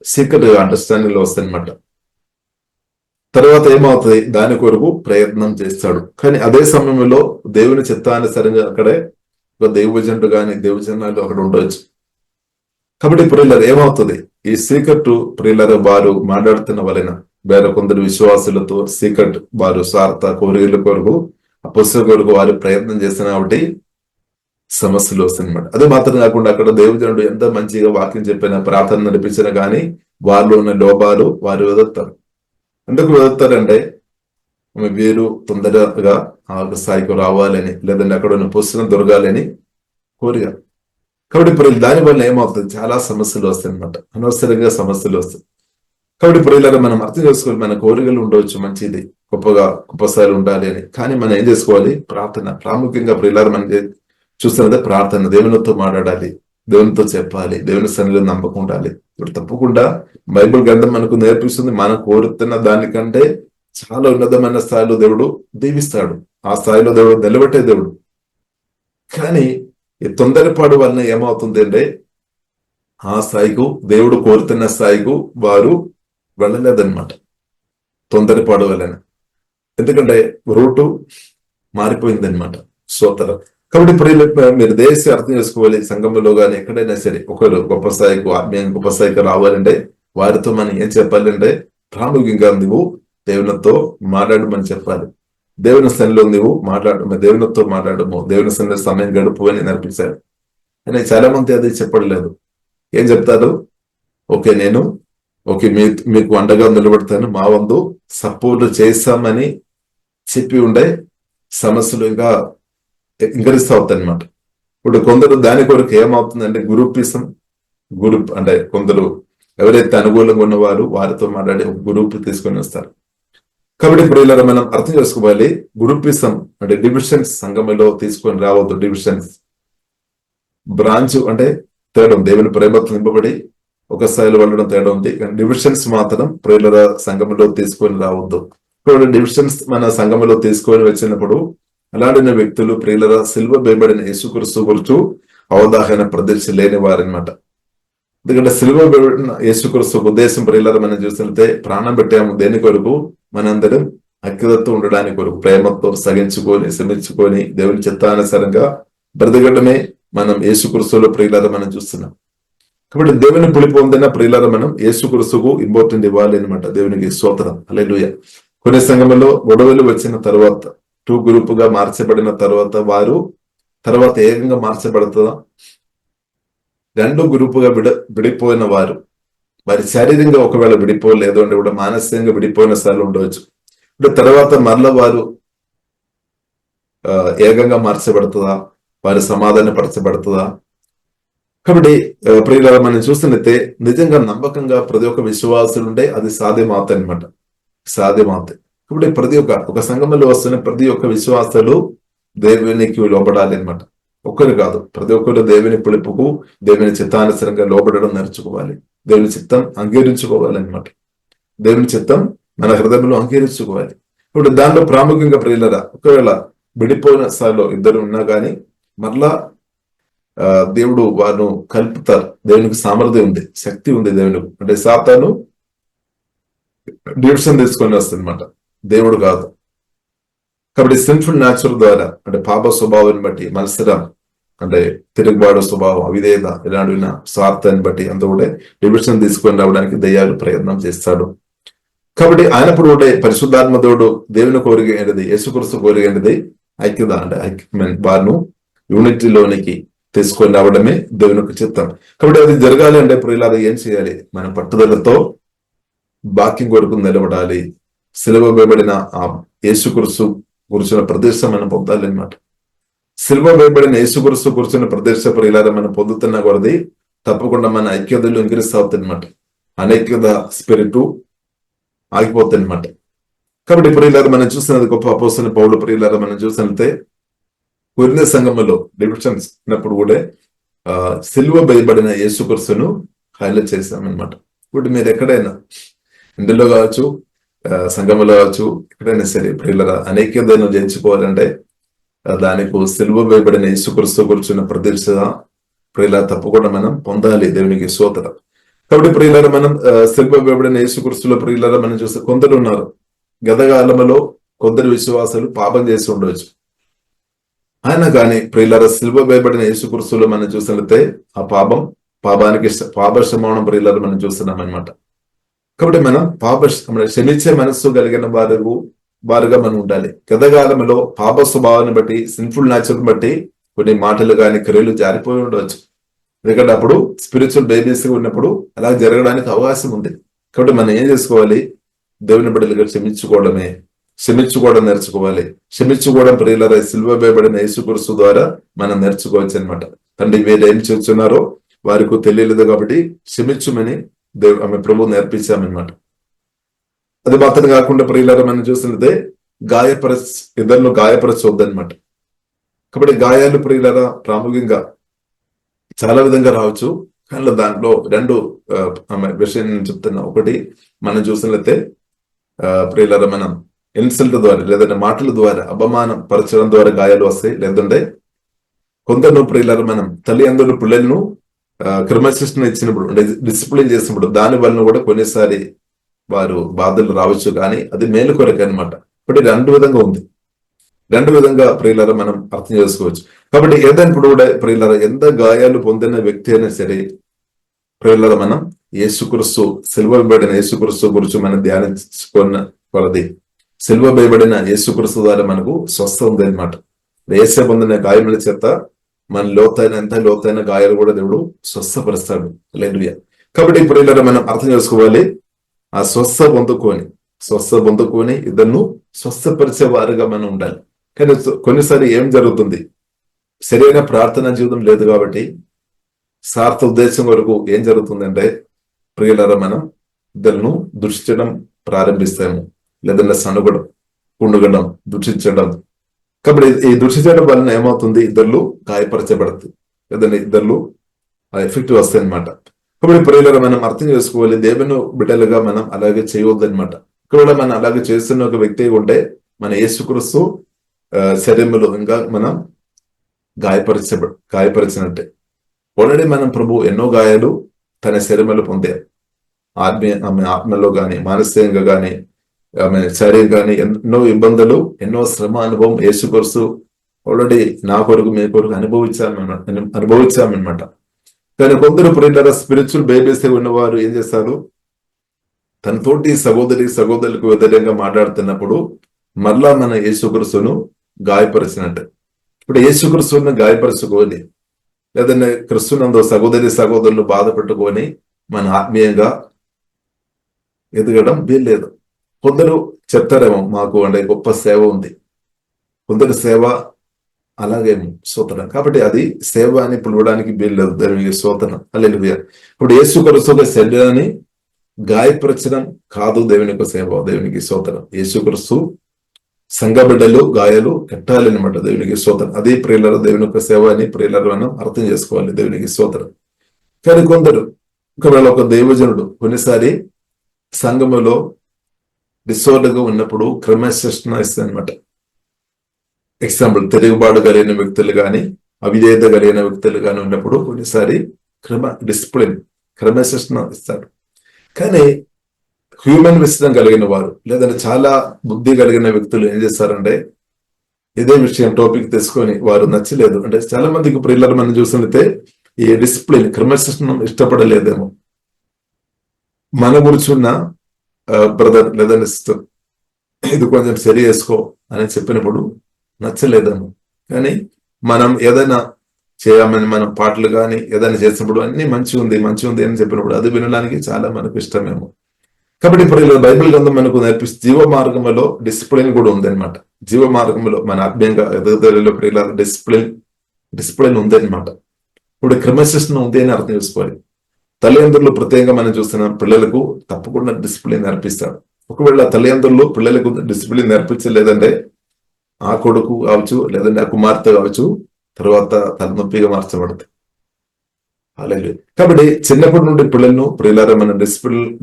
సీక్రెట్ అండర్స్టాండింగ్ లో వస్తుంది అనమాట. తర్వాత ఏమవుతుంది, దాని కొరకు ప్రయత్నం చేస్తాడు. కానీ అదే సమయంలో దేవుని చిత్తానుసారంగా అక్కడే ఒక దైవజనుడు కానీ దైవజనాలు అక్కడ ఉండవచ్చు. కాబట్టి ప్రియులారా ఏమవుతుంది, ఈ సీక్రెట్ ప్రియులారా వారు మాట్లాడుతున్న వలన వేరే కొందరు విశ్వాసులతో సీక్రెట్ వారు స్వార్థ కోరికల కొరకు, ఆ పుస్తకం కొరకు వారు ప్రయత్నం చేస్తున్నారు. కాబట్టి సమస్యలు వస్తాయన్నమాట. అది మాత్రం కాకుండా అక్కడ దైవజనుడు ఎంత మంచిగా వాక్యం చెప్పినా, ప్రార్థన నడిపించినా కానీ వారిలో ఉన్న లోపాలు వారు వెదతారు. ఎందుకు వెదతారంటే వీరు తొందరగా ఆ స్థాయికి రావాలని, లేదంటే అక్కడ ఉన్న పుస్తకం దొరకాలని కోరిక. కాబట్టి ఇప్పుడు దానివల్ల ఏమవుతుంది, చాలా సమస్యలు వస్తాయి అనమాట, అనవసరంగా సమస్యలు వస్తాయి. కాబట్టి ఇప్పుడు ఇలా మనం అర్థం చేసుకోవాలి, మన కోరికలు ఉండవచ్చు, మంచిది, గొప్ప స్థాయిలో ఉండాలి అని. కానీ మనం ఏం చేసుకోవాలి, ప్రార్థన. ప్రాముఖ్యంగా ఇప్పుడు ఇలా మనం చూస్తున్నదే ప్రార్థన. దేవునితో మాట్లాడాలి, దేవునితో చెప్పాలి, దేవుని సన్నిధిలో నమ్మకం ఉండాలి. ఇప్పుడు తప్పకుండా బైబిల్ గ్రంథం మనకు నేర్పిస్తుంది, మనం కోరుతున్న దానికంటే చాలా ఉన్నతమైన స్థాయిలో దేవుడు దీవిస్తాడు. ఆ స్థాయిలో దేవుడు నిలబెట్టే దేవుడు. కానీ ఈ తొందరపాటు వలన ఏమవుతుంది అంటే ఆ స్థాయికు, దేవుడు కోరుతున్న స్థాయికు వారు వెళ్ళలేదన్నమాట, తొందరపాటు వలన. ఎందుకంటే రూటు మారిపోయిందనమాట. సోదర కాబట్టి ఇప్పుడు మీరు దేశ అర్థం చేసుకోవాలి, సంఘంలో కానీ ఎక్కడైనా సరే ఒకరు గొప్ప స్థాయికి, ఆత్మీయంగా గొప్ప స్థాయికి రావాలంటే వారితో మనం ఏం చెప్పాలంటే ప్రాముఖ్యంగా నువ్వు దేవునితో మాట్లాడమని చెప్పాలి. దేవుని సన్నిధిలో నువ్వు దేవునితో మాట్లాడము, దేవుని సన్నిధిలో సమయం గడుపు అని నేర్పించారు. కానీ చాలా మంది అది చెప్పడలేదు. ఏం చెప్తారు, నేను మీకు అండగా నిలబడతాను, మా వంతు సపోర్ట్ చేస్తామని చెప్పి ఉండే సమస్యలు ఇంకా ఇంకరిస్తూ అవుతాయి అనమాట. ఇప్పుడు కొందరు దాని కొరకు ఏమవుతుందంటే గ్రూప్ అంటే కొందరు ఎవరైతే అనుకూలంగా ఉన్నవారు వారితో మాట్లాడి ఒక గ్రూప్ తీసుకొని వస్తారు. కాబట్టి ఇప్పుడు ఇలా మనం అర్థం చేసుకోవాలి, గ్రూపిజం అంటే డివిజన్స్ సంఘంలో తీసుకొని రావద్దు. డివిజన్స్, బ్రాంచ్ అంటే తేడా ఉంది. దేవుని ప్రేమతో నింపబడి ఒక స్థాయిలో వెళ్ళడం తేడా ఉంది. కానీ డివిజన్స్ మాత్రం ప్రియుల సంఘంలో తీసుకొని రావద్దు. ఇప్పుడు డివిజన్స్ మన సంఘంలో తీసుకొని వచ్చినప్పుడు అలాంటి వ్యక్తులు ప్రియుల సిలువ వేయబడిన యేసుక్రీస్తు గురించి అవగాహన ప్రదర్శించలేని వారనమాట. ఎందుకంటే సిలువ వేయబడిన యేసుక్రీస్తు ఉద్దేశం ప్రియుల మనం చూస్తుంటే ప్రాణం పెట్టాము దేని కొరకు, మనందరం ఐక్యతతో ఉండడానికి కొరకు ప్రేమతో సగించుకొని శ్రమించుకొని దేవుని చిత్తానుసారంగా బ్రతకడమే మనం యేసుక్రీస్తులో ప్రియులారా మనం చూస్తున్నాం. కాబట్టి దేవుని పిలుపు పొందిన ప్రియులారా మనం యేసుక్రీస్తుకు ఇంపార్టెంట్ ఇవ్వాలి అనమాట. దేవునికి స్తోత్రం. హల్లెలూయా. కొన్ని సంఘములో గొడవలు వచ్చిన తర్వాత 2 గ్రూపుగా మార్చబడిన తర్వాత వారు తర్వాత ఏకంగా మార్చబడుతుందా? 2 గ్రూపుగా విడిపోయిన వారు వారి శారీరంగా ఒకవేళ విడిపోలేదు అంటే కూడా మానసికంగా విడిపోయిన స్థాయిలో ఉండవచ్చు. ఇప్పుడు తర్వాత మరల వారు ఏకంగా మార్చబడుతుందా? వారు సమాధానపరచబడుతుందా? కాబట్టి ప్రియులారా మనం చూస్తున్నట్టే నిజంగా నమ్మకంగా ప్రతి ఒక్క విశ్వాసులు ఉంటే అది సాధ్యమవుతాయి అనమాట. సాధ్యమవుతాయి. కాబట్టి ప్రతి ఒక సంఘంలో వస్తున్న ప్రతి ఒక్క విశ్వాసాలు దేవునికి లోబడాలి అనమాట. ఒక్కరు కాదు, ప్రతి ఒక్కరు దేవుని పిలుపుకు దేవుని చిత్తానుసారంగా లోబడడం నేర్చుకోవాలి. దేవుని చిత్తం అంగీకరించుకోవాలి అనమాట. దేవుని చిత్తం మన హృదయంలో అంగీకరించుకోవాలి. ఇప్పుడు దానిలో ప్రాముఖ్యంగా ప్రియులరా ఒకవేళ విడిపోయిన స్థాయిలో ఇద్దరు ఉన్నా కానీ మరలా దేవుడు వారిని కలుపుతారు. దేవునికి సామర్థ్యం ఉంది, శక్తి ఉంది దేవునికి. అంటే సాతాను డివిజన్ తీసుకొని వస్తుంది అనమాట, దేవుడు కాదు. కాబట్టి సిన్ఫుల్ న్యాచురల్ ద్వారా అంటే పాప స్వభావాన్ని బట్టి మత్సరం అంటే తిరుగుబాటు స్వభావం అవిధేయత ఇలాంటివి స్వార్థాన్ని బట్టి అంత కూడా డివిజన్ తీసుకొని రావడానికి దయ్యాలు ప్రయత్నం చేస్తాడు. కాబట్టి ఆయనప్పుడు కూడా పరిశుద్ధాత్మ దేవుడు దేవుని కోరిక ఏంటిది? యేసుక్రీస్తు కోరిక ఏంటిది? ఐక్యత అంటే వారిను యూనిటీలోనికి తీసుకొని రావడమే దేవునికి చిత్తం. కాబట్టి అది జరగాలి అంటే ఇప్పుడు ఇలా ఏం చేయాలి? మన పట్టుదలతో వాక్యం కొరకు నిలబడాలి. సిలువ వేయబడిన ఆ యేసుక్రీస్తు కూర్చున్న ప్రదేశం మనం పొందాలి అనమాట. సిలువ వేయబడిన యేసుక్రీస్తు కూర్చున్న ప్రదేశం ఇలా మనం పొందుతున్న కొలది తప్పకుండా మన ఐక్యతలు ఇంక్రీస్ అవుతుంది అనమాట. అనైక్యత స్పిరిట్ ఆగిపోతుంది అనమాట. కాబట్టి ప్రియులారా మనం చూసినది గొప్ప అపోస్తలుడైన పౌలు ప్రియులారా మనం చూసినట్లయితే కొరింథీ సంఘములో డివిజన్స్ ఉన్నప్పుడు కూడా సిలువ వేయబడిన యేసుక్రీస్తును హైలైట్ చేశామన్నమాట. ఇప్పుడు మీరు ఎక్కడైనా ఇందులో కావచ్చు, సంఘములో కావచ్చు, ఎక్కడైనా సరే ప్రియులారా అనైక్యతను జయించుకోవాలంటే దానికి సిలువ వేయబడిన యేసుక్రీస్తు కూర్చున్న ప్రదర్శన ప్రియులారా తప్పకుండా మనం పొందాలి. దేవునికి స్తోత్రం. కాబట్టి ప్రియులారా మనం సిలువ వేయబడిన యేసుక్రీస్తులో ప్రియులారా మనం చూస్తే కొందరు ఉన్నారు గతకాలంలో కొందరు విశ్వాసాలు పాపం చేసి ఉండవచ్చు. ఆయన కానీ ప్రియులారా సిలువ వేయబడిన యేసుక్రీస్తులో మనం చూసినట్లయితే ఆ పాపానికి పాపక్షమాపణ ప్రియులారా మనం చూస్తున్నాం అనమాట. కాబట్టి మనం క్షమించే మనస్సు కలిగిన వారుగా మనం ఉండాలి. గతకాలంలో పాప స్వభావాన్ని బట్టి సిన్ఫుల్ నేచర్ బట్టి కొన్ని మాటలు కానీ క్రియలు జారిపోయి ఉండవచ్చు. ఎందుకంటే అప్పుడు స్పిరిచువల్ బేబీస్ ఉన్నప్పుడు అలా జరగడానికి అవకాశం ఉంది. కాబట్టి మనం ఏం చేసుకోవాలి? దేవుని బిడ్డలుగా క్షమించుకోవడం నేర్చుకోవాలి. క్షమించుకోవడం ప్రియులారా సిలువ వేయబడిన యేసుక్రీస్తు ద్వారా మనం నేర్చుకోవచ్చు అనమాట. తండ్రి వీళ్ళు ఏం చేస్తున్నారో వారికి తెలియలేదు కాబట్టి క్షమించుమని ఆమె ప్రభు నేర్పించామన్నమాట. అది మాత్రం కాకుండా ప్రియులారా మనం చూసినదే ఇద్దరిలో గాయపరచొద్దనమాట. కాబట్టి గాయాలు ప్రియులారా ప్రాముఖ్యంగా చాలా విధంగా రావచ్చు. కానీ దాంట్లో 2 విషయం నేను చెప్తున్నా. ఒకటి మనం చూసినట్లయితే ప్రియులారా మనం ఇన్సల్ట్ ద్వారా లేదంటే మాటల ద్వారా అపమానం పరచడం ద్వారా గాయాలు వస్తాయి. లేదంటే కొందరు ప్రియులారా మనం తల్లిదండ్రులు పిల్లలను క్రమశిక్షణ ఇచ్చినప్పుడు అంటే డిసిప్లిన్ చేసినప్పుడు దాని వలన కూడా కొన్నిసారి వారు బాధలు రావచ్చు. కానీ అది మేలు కొరకు అనమాట. కాబట్టి 2 విధంగా ఉంది. 2 విధంగా ప్రియులారా మనం అర్థం చేసుకోవచ్చు. కాబట్టి ఏదైనప్పుడు కూడా ప్రియులారా ఎంత గాయాలు పొందిన వ్యక్తి అయినా సరే ప్రియులారా మనం యేసుక్రీస్తు సిలువ వేయబడిన యేసుక్రీస్తు గురించి మనం ధ్యానించుకున్న కొలది సిలువ వేయబడిన యేసుక్రీస్తు ద్వారా మనకు స్వస్థ ఉంది అనమాట. యేసు పొందిన గాయముల చేత మన ఎంత లోతైన గాయాలు కూడా దేవుడు స్వస్థపరుస్తాడు. హల్లెలూయా. కాబట్టి ప్రియులారా మనం అర్థం చేసుకోవాలి. ఆ స్వస్థ పొందుకొని ఇద్దరు స్వస్థపరిచే వారుగా మనం ఉండాలి. కానీ కొన్నిసారి ఏం జరుగుతుంది? సరైన ప్రార్థనా జీవితం లేదు కాబట్టి స్వార్థ ఉద్దేశం వరకు ఏం జరుగుతుందంటే ప్రియులారా మనం ఇద్దరును దృష్టించడం ప్రారంభిస్తాము. లేదంటే సనుగడం, కుండుగడం, దృష్టించడం. కాబట్టి ఈ దృష్టించడం వలన ఏమవుతుంది? ఇద్దరు గాయపరచబడుతుంది. లేదంటే ఇద్దరు ఆ ఎఫెక్ట్ వస్తాయి అనమాట. కాబట్టి ప్రియులారా మనం అర్థం చేసుకోవాలి. దేవుని బిడ్డలుగా మనం అలాగే చేయవద్దు అనమాట. ఒకవేళ మనం అలాగే చేస్తున్న ఒక వ్యక్తి ఉంటే మన యేసుక్రీస్తు శరీరంలో ఇంకా మనం గాయపరిచినట్టే. ఆల్రెడీ మనం ప్రభు ఎన్నో గాయాలు తన శరీరంలో పొందారు. ఆమె ఆత్మలో గాని మానసికంగా గాని ఆమె శారీరకంగానే ఎన్నో ఇబ్బందులు, ఎన్నో శ్రమ అనుభవం యేసుక్రీస్తు ఆల్రెడీ నా కొరకు మీ కొరకు అనుభవించామన్నమాట. కానీ కొందరు ప్రియులారా స్పిరిచువల్ బేబీస్ ఉన్నవారు ఏం చేస్తారు, తన తోటి సహోదరులకు వ్యతిరేకంగా మాట్లాడుతున్నప్పుడు మరలా మన యేసుక్రీస్తును గాయపరిచినట్టు. ఇప్పుడు యేసుక్రీస్తును గాయపరచుకొని లేదంటే క్రిస్తునందు సహోదరులు బాధ పెట్టుకొని మన ఆత్మీయంగా ఎదగడం వీల్లేదు. కొందరు చెప్తారేమో మాకు అంటే గొప్ప సేవ ఉంది, కొందరు సేవ అలాగేమో స్తోత్రం. కాబట్టి అది సేవ అని పిలవడానికి వీల్లేదు. దేవునికి స్తోత్రం, హల్లెలూయా. ఇప్పుడు యేసుక్రీస్తు శరీరాన్ని గాయపరచడం కాదు దేవుని యొక్క సేవ. దేవునికి స్తోత్రం. యేసుక్రీస్తు సంఘ బిడ్డలు గాయాలు కట్టాలి అనమాట. దేవునికి స్తోత్రం. అది ప్రియులారా దేవుని యొక్క సేవ అని ప్రియులారా మనం అర్థం చేసుకోవాలి. దేవునికి స్తోత్రం. కానీ కొందరు ఒకవేళ ఒక దైవజనుడు కొన్నిసారి సంఘములో డిసార్డర్గా ఉన్నప్పుడు క్రమశిక్షణ ఇస్తారనమాట. ఎగ్జాంపుల్, తిరుగుబాటు కలిగిన వ్యక్తులు కానీ అవిధేయత కలిగిన వ్యక్తులు కానీ ఉన్నప్పుడు కొన్నిసారి క్రమశిక్షణ ఇస్తారు. కానీ హ్యూమన్ విషయం కలిగిన వారు లేదంటే చాలా బుద్ధి కలిగిన వ్యక్తులు ఏం చేస్తారంటే ఇదే విషయం టాపిక్ తీసుకొని వారు నచ్చలేదు అంటే చాలా మందికి ప్రియులారా మనం చూసినట్లయితే ఈ డిసిప్లిన్ క్రమశిక్షణ ఇష్టపడలేదేమో. మన గురించున్న బ్రదర్ లేదంటే సిస్టర్ ఇది కొంచెం సరి చేసుకో అని చెప్పినప్పుడు నచ్చలేదేమో. కానీ మనం ఏదైనా చేయమని మనం పాటలు కానీ ఏదైనా చేసినప్పుడు అన్ని మంచి ఉంది అని చెప్పినప్పుడు అది వినడానికి చాలా మనకు ఇష్టమేమో. కాబట్టి ఇప్పుడు బైబిల్ గ్రంథం మనకు నేర్పిస్తే జీవ మార్గంలో డిసిప్లిన్ కూడా ఉందన్నమాట. జీవ మార్గంలో మన ఆత్మీయంగా ఎదుగుదలలో ప్రియులారా డిసిప్లిన్ ఉందన్నమాట. ఇప్పుడు క్రమశిక్షణ ఉంది అని అర్థం చేసుకోవాలి. తల్లిదండ్రులు ప్రత్యేకంగా మనం చూస్తున్నాం, పిల్లలకు తప్పకుండా డిసిప్లిన్ నేర్పిస్తాడు. ఒకవేళ తల్లిదండ్రులు పిల్లలకు డిసిప్లిన్ నేర్పించలేదంటే ఆ కొడుకు కావచ్చు లేదంటే ఆ కుమార్తె కావచ్చు తర్వాత తలనొప్పిగా మార్చబడుతుంది. హల్లెలూయా. కాబట్టి చిన్నప్పటి నుండి పిల్లలను ప్రియులారా మన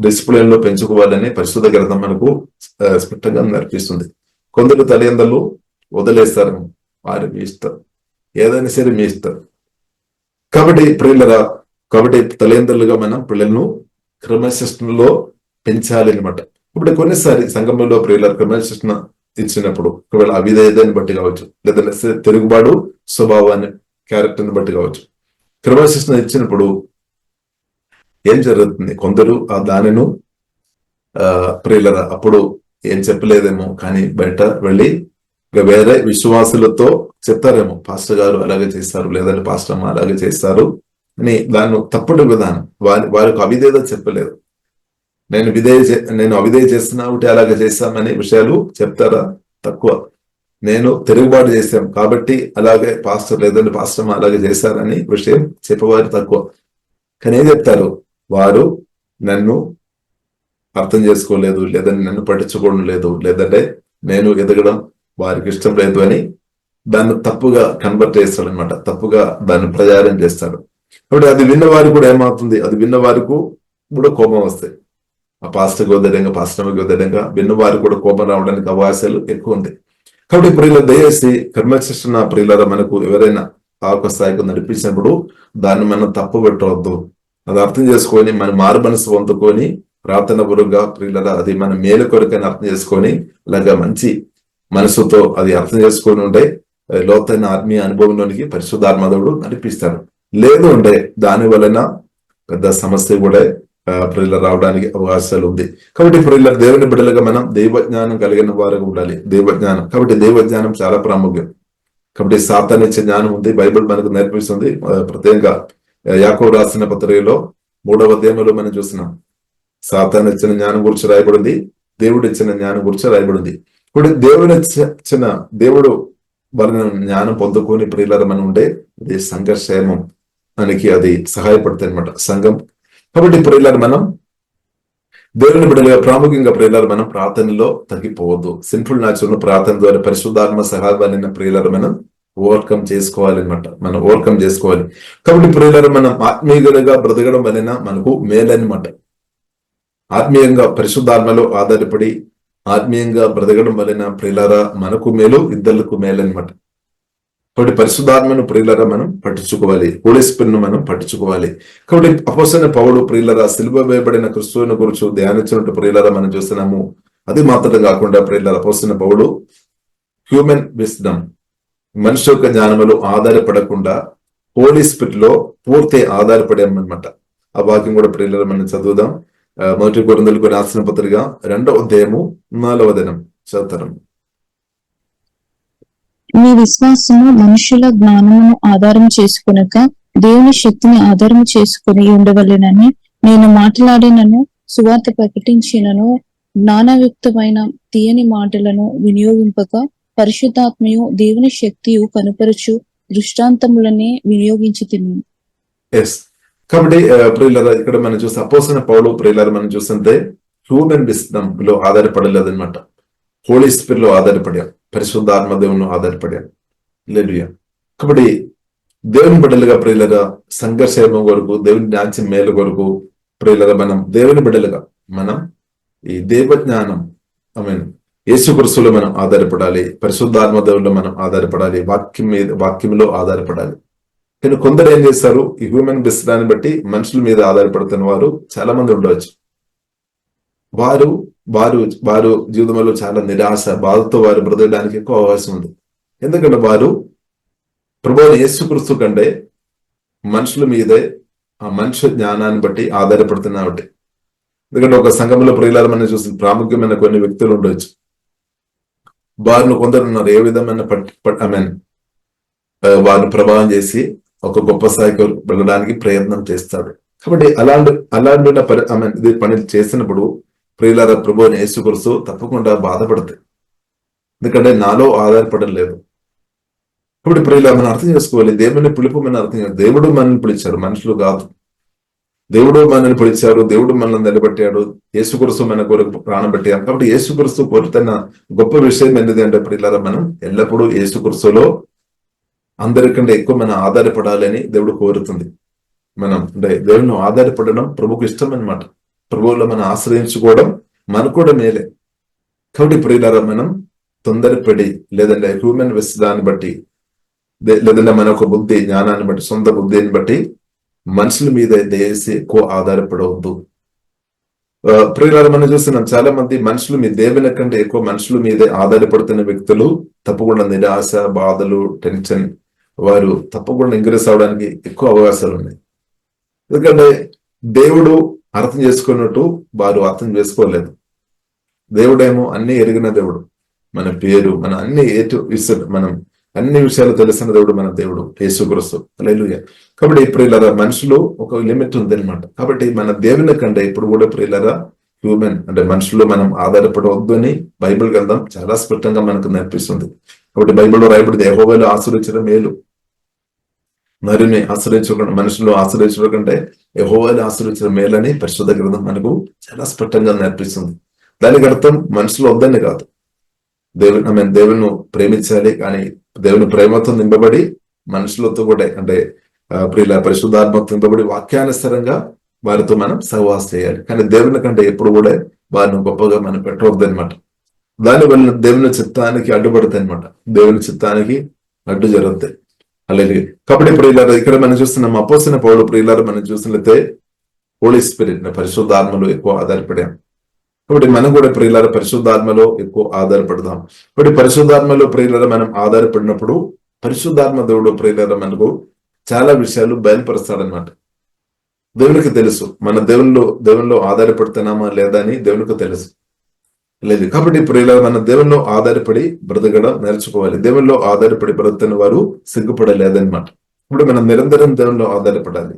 డిసిప్లిన్ లో పెంచుకోవాలని పరిశుద్ధ గ్రంథం మనకు స్పష్టంగా నేర్పిస్తుంది. కొందరు తల్లిదండ్రులు వదిలేస్తారు, వారి మీ ఇష్టం, ఏదైనా సరే మీ ఇష్టం. కాబట్టి ప్రియులారా తల్లిదండ్రులుగా మనం పిల్లలను క్రమశిక్షణలో పెంచాలి అనమాట. ఇప్పుడు కొన్నిసారి సంఘంలో ప్రియులారా క్రమశిక్షణ ఇచ్చినప్పుడు ఒకవేళ అవిధేయతని బట్టి కావచ్చు లేదంటే తిరుగుబాటు స్వభావాన్ని క్యారెక్టర్ని బట్టి కావచ్చు క్రమశిక్షణ ఇచ్చినప్పుడు ఏం జరుగుతుంది, కొందరు ఆ దానిను ప్రియులారా అప్పుడు ఏం చెప్పలేదేమో కానీ బయట వెళ్ళి వేరే విశ్వాసులతో చెప్తారేమో, పాస్టర్ గారు అలాగే చేస్తారు లేదంటే పాస్టర్ అమ్మ అలాగే చేస్తారు అని దాన్ని తప్పుడు విధానం. వారికి అవిధేయత చెప్పలేదు. నేను అవిధేయ చేస్తున్నా ఉంటే అలాగే చేస్తామనే విషయాలు చెప్తారా? తక్కువ. నేను తిరుగుబాటు చేశాం కాబట్టి అలాగే పాస్టర్ లేదంటే పాస్టర్ అలాగే చేశారని విషయం చెప్పేవారు తక్కువ. కానీ ఏం చెప్తారు, వారు నన్ను అర్థం చేసుకోలేదు లేదంటే నన్ను పట్టించుకోవడం లేదు లేదంటే నేను ఎదగడం వారికి ఇష్టం లేదు అని దాన్ని తప్పుగా కన్వర్ట్ చేస్తాడు అనమాట. తప్పుగా దాన్ని ప్రచారం చేస్తాడు. కాబట్టి అది విన్నవారికి కూడా ఏమవుతుంది, అది విన్నవారికి కూడా కోపం వస్తాయి. ఆ పాస్టర్కి వదలంగా పాస్టర్కి వదలంగా విన్నవారికి కూడా కోపం రావడానికి అవకాశాలు ఎక్కువ ఉంటాయి. కాబట్టి ప్రియుల దయచేసి క్రమశిక్షణ ప్రియులారా మనకు ఎవరైనా ఆ ఒక్క స్థాయికి నడిపించినప్పుడు దాన్ని మనం తప్పు పెట్టవద్దు. అది అర్థం చేసుకొని మన మారు మనసు పొందుకొని ప్రార్థన పూర్వకంగా ప్రియులారా అది మన మేలు కొరకని అర్థం చేసుకొని అలాగా మంచి మనసుతో అది అర్థం చేసుకొని ఉంటే లోతైన ఆత్మీయ అనుభవంలోనికి పరిశుద్ధాత్మదేవుడు నడిపిస్తాడు. లేదు అంటే దాని వలన పెద్ద సమస్య కూడా ప్రియుల రావడానికి అవకాశాలు ఉంది. కాబట్టి ప్రియుల దేవుని బిడ్డలుగా మనం దైవజ్ఞానం కలిగిన వారుగా ఉండాలి. దైవజ్ఞానం, కాబట్టి దైవజ్ఞానం చాలా ప్రాముఖ్యం. కాబట్టి సాతాను ఇచ్చే జ్ఞానం ఉంది, బైబిల్ మనకు నేర్పిస్తుంది. ప్రత్యేకంగా యాకోబు రాసిన పత్రికలో 3వ అధ్యాయంలో మనం చూస్తున్నాం. సాతాను ఇచ్చిన జ్ఞానం గురించి రాయబడింది, దేవుడు ఇచ్చిన జ్ఞానం గురించి రాయబడింది. ఇప్పుడు దేవుడు వలన జ్ఞానం పొందుకొని ప్రియుల మనం ఉంటే ఇది సంఘక్షేమం మనకి అది సహాయపడుతుంది అనమాట సంఘం. కాబట్టి ప్రియులారా మనం దేవుని బిడ్డలుగా ప్రాముఖ్యంగా ప్రియులారా మనం ప్రార్థనలో తగ్గిపోవద్దు. సింపుల్ నాచురల్ ప్రార్థన ద్వారా పరిశుద్ధాత్మ సహాయాన్ని ప్రియులారా మనం ఓవర్కమ్ చేసుకోవాలన్నమాట. మనం ఓవర్కమ్ చేసుకోవాలి. కాబట్టి ప్రియులారా మనం ఆత్మీయులుగా బ్రతకడం వలన మనకు మేలన్నమాట. ఆత్మీయంగా పరిశుద్ధాత్మలో ఆధారపడి ఆత్మీయంగా బ్రతకడం వలన ప్రియులారా మనకు మేలు, ఇద్దరులకు మేలన్నమాట. కాబట్టి పరిశుద్ధాత్మను ప్రియులారా మనం పట్టించుకోవాలి, హోలీ స్పిరిట్‌ను మనం పట్టించుకోవాలి. కాబట్టి అపోస్తలుడైన పౌలు ప్రియులారా సిలువ వేయబడిన క్రీస్తుని గురించి ధ్యానించినట్టు ప్రియులారా మనం చూస్తున్నాము. అది మాత్రం కాకుండా ప్రియులారా అపోస్తలుడైన పౌలు హ్యూమన్ విజ్డమ్, మనిషి యొక్క జ్ఞానములు ఆధారపడకుండా హోలీ స్పిరిట్ లో పూర్తి ఆధారపడామన్నమాట. ఆ వాక్యం కూడా ప్రియులారా మనం చదువుదాం. 1 కొరింథీయులకు రాసిన పత్రిక 2వ అధ్యాయము 4వ వచనం చదువుతారు. మీ విశ్వాసము మనుషుల జ్ఞానమును ఆధారం చేసుకునక దేవుని శక్తిని ఆధారం చేసుకుని ఉండవలెనని నేను మాట్లాడినను, సువార్త ప్రకటించినను, జ్ఞానయుక్తమైన తీయని మాటలను వినియోగింపక పరిశుద్ధాత్మయు దేవుని శక్తియు కనుపరచు దృష్టాంతములనే వినియోగించి తిని. కాబట్టి ప్రియులారా ఇక్కడ మనం చూస్తే అపోస్తలుడైన పౌలు ప్రియులారా మనం చూస్తుంటే హ్యూమన్ విజ్డమ్ లో ఆధారపడలేదన్నమాట. హోలీ స్పిరిట్ లో ఆధారపడాం, పరిశుద్ధాత్మ దేవుని ఆధారపడాం. హల్లెలూయా. కాబట్టి దేవుని బిడ్డలుగా ప్రియులారా సంఘర్షేమం కొరకు, దేవుని జ్ఞానం మేలు కొరకు ప్రియులారా మనం దేవుని బిడ్డలుగా మనం ఈ దేవజ్ఞానం యేసుక్రీస్తులో మనం ఆధారపడాలి, పరిశుద్ధాత్మ దేవుల్లో మనం ఆధారపడాలి, వాక్యంలో ఆధారపడాలి. కానీ కొందరు ఏం చేస్తారు, ఈ హ్యూమన్ విజ్డమ్ని బట్టి మనుషుల మీద ఆధారపడుతున్న వారు చాలా మంది ఉండవచ్చు. వారు వారు వారు జీవితంలో చాలా నిరాశ బాధతో వారు బ్రతకడానికి ఎక్కువ అవకాశం ఉంది. ఎందుకంటే వారు ప్రభువైన యేసుక్రీస్తు కంటే మనుషుల మీదే ఆ మనుషు జ్ఞానాన్ని బట్టి ఆధారపడుతున్నారు. ఎందుకంటే ఒక సంఘంలో ప్రియులారా మనం చూసిన ప్రాముఖ్యమైన కొన్ని వ్యక్తులు ఉండవచ్చు. వారిని కొందరు ఉన్నారు ఏ విధమైన వారిని ప్రభావం చేసి ఒక గొప్ప స్థాయికి వెళ్ళడానికి ప్రయత్నం చేస్తాడు. కాబట్టి అలాంటి పని చేసినప్పుడు ప్రియులారా ప్రభువైన యేసుక్రీస్తు తప్పకుండా బాధపడతాయి. ఎందుకంటే నాలో ఆధారపడలేదు. ఇప్పుడు ప్రియులారా మనం అర్థం చేసుకోవాలి, దేవుని పిలుపు మనం అర్థం చేసుకోవాలి. దేవుడు మనల్ని పిలిచాడు, మనుషులు కాదు. దేవుడు మనల్ని పిలిచారు, దేవుడు మనల్ని నిలబెట్టాడు, యేసుక్రీస్తు మన కొరకు ప్రాణం పెట్టాడు. కాబట్టి యేసుక్రీస్తు కోరుతున్న గొప్ప విషయం ఏంటిది అంటే ప్రియులారా మనం ఎల్లప్పుడూ యేసుక్రీస్తులో అందరికంటే ఎక్కువ మనం ఆధారపడాలని దేవుడు కోరుతుంది. మనం అంటే దేవుని ఆధారపడడం ప్రభుకు ఇష్టం అన్నమాట. ప్రభువులో మనం ఆశ్రయించుకోవడం మనకు కూడా మేలే. కాబట్టి ప్రియులారా మనం తొందరపడి లేదంటే హ్యూమన్ విజ్డమ్ని బట్టి లేదంటే మన ఒక బుద్ధి జ్ఞానాన్ని బట్టి సొంత బుద్ధిని బట్టి మనుషుల మీద దయచేసి ఎక్కువ ఆధారపడవద్దు. ప్రియులారా మనం చూస్తున్నాం చాలా మంది మనుషుల మీద దేవుని కంటే ఎక్కువ మనుషుల మీదే ఆధారపడుతున్న వ్యక్తులు తప్పకుండా నిరాశ, బాధలు, టెన్షన్ వారు తప్పకుండా ఇంక్రీస్ అవడానికి ఎక్కువ అవకాశాలు ఉన్నాయి. ఎందుకంటే దేవుడు అర్థం చేసుకున్నట్టు వారు అర్థం చేసుకోలేదు. దేవుడేమో అన్ని ఎరిగిన దేవుడు, మన పేరు మన అన్ని మనం అన్ని విషయాలు తెలిసిన దేవుడు మన దేవుడు యేసుక్రీస్తు. హల్లెలూయా. కాబట్టి ప్రియులారా మనుషులు ఒక లిమిట్ ఉంది అనమాట. కాబట్టి మన దేవుని కంటే ఇప్పుడు కూడా ప్రియులారా హ్యూమన్ అంటే మనుషులు మనం ఆధారపడవద్దు అని బైబిల్ గ్రంథం చాలా స్పష్టంగా మనకు నేర్పిస్తుంది. కాబట్టి బైబిల్లో రాయబడింది యెహోవాను ఆశ్రయించడం మేలు, నరుని ఆశ్రయించకుండా మనుషులు ఆశ్రయించడం కంటే యెహోవాను ఆశ్రయించడం మేలని పరిశుద్ధ గ్రంథం మనకు చాలా స్పష్టంగా నేర్పిస్తుంది. దానికి అర్థం మనుషులు వద్దని కాదు, దేవుని ప్రేమించాలి. కానీ దేవుని ప్రేమతో నింపబడి మనుషులతో కూడా అంటే ప్రియుల పరిశుద్ధాత్మతో నింపబడి వాక్యానుసారంగా వారితో మనం సహవాసం చేయాలి. కానీ దేవుని కంటే ఎప్పుడు కూడా వారిని గొప్పగా మనం పెట్టవద్దు అనమాట. దానివల్ల దేవుని చిత్తానికి అడ్డుపడతాయి అనమాట, దేవుని చిత్తానికి అడ్డు జరుగుతాయి. అలాగే కాబట్టి ప్రియులారా ఇక్కడ మనం చూస్తున్నాం అపోస్తలుడైన పౌలు ప్రియులారా మనం చూసినట్లయితే హోలీ స్పిరిట్ పరిశుద్ధాత్మలో ఎక్కువ ఆధారపడాం. కాబట్టి మనం కూడా ప్రియులారా పరిశుద్ధాత్మలో ఎక్కువ ఆధారపడదాం. కాబట్టి పరిశుద్ధాత్మలో ప్రియులారా మనం ఆధారపడినప్పుడు పరిశుద్ధాత్మ దేవుడు ప్రియులారా మనకు చాలా విషయాలు బయలుపరుస్తాడనమాట. దేవునికి తెలుసు మన దేవునిలో ఆధారపడుతున్నామా లేదా అని దేవునికి తెలుసు లేదు. కాబట్టి ప్రియులారా మన దేవునిలో ఆధారపడి బ్రతకడం నేర్చుకోవాలి. దేవునిలో ఆధారపడి బ్రతుకుతున్న వారు సిగ్గుపడలేదన్నమాట. ఇప్పుడు మనం నిరంతరం దేవునిలో ఆధారపడాలి.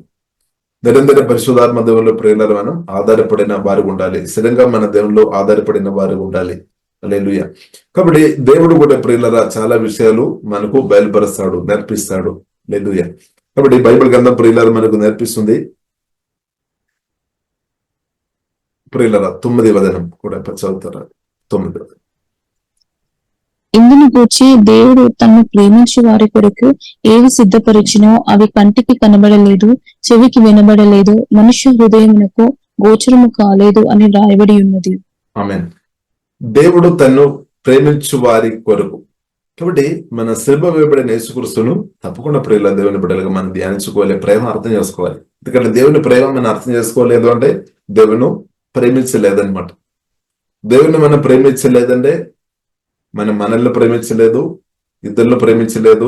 నిరంతరం పరిశుద్ధాత్మ దేవుల్లో ప్రియులారా మనం ఆధారపడిన వారు ఉండాలి. స్థిరంగా మన దేవునిలో ఆధారపడిన వారు ఉండాలి. హల్లెలూయా. కాబట్టి దేవుడు కూడా ప్రియులారా చాలా విషయాలు మనకు బయలుపరుస్తాడు, నేర్పిస్తాడు. హల్లెలూయా. కాబట్టి బైబిల్ గ్రంథం ప్రియులారా మనకు నేర్పిస్తుంది. ప్రియులారా 9వ వచనం కూడా చదువుతారా? 9వ వచనం. ఇందును గూర్చి దేవుడు తన్ను ప్రేమించు వారి కొరకు ఏవి సిద్ధపరిచినో అవి కంటికి కనబడలేదు, చెవికి వినబడలేదు, మనుష్య హృదయమునకు గోచరము కాలేదు అని రాయబడి ఉన్నది. ఆమేన్. దేవుడు తన్ను ప్రేమించు వారి కొరకు. కాబట్టి మన శిల్ప వేయబడిన యేసుక్రీస్తును తప్పకుండా ప్రియుల దేవుని బిడ్డలుగా మనం ధ్యానించుకోవాలి, ప్రేమ అర్థం చేసుకోవాలి. ఎందుకంటే దేవుని ప్రేమ మనం అర్థం చేసుకోలేదు అంటే దేవుని ప్రేమించలేదన్నమాట. దేవుని మనం ప్రేమించలేదంటే మనం మనల్ని ప్రేమించలేదు, ఇతరులను ప్రేమించలేదు,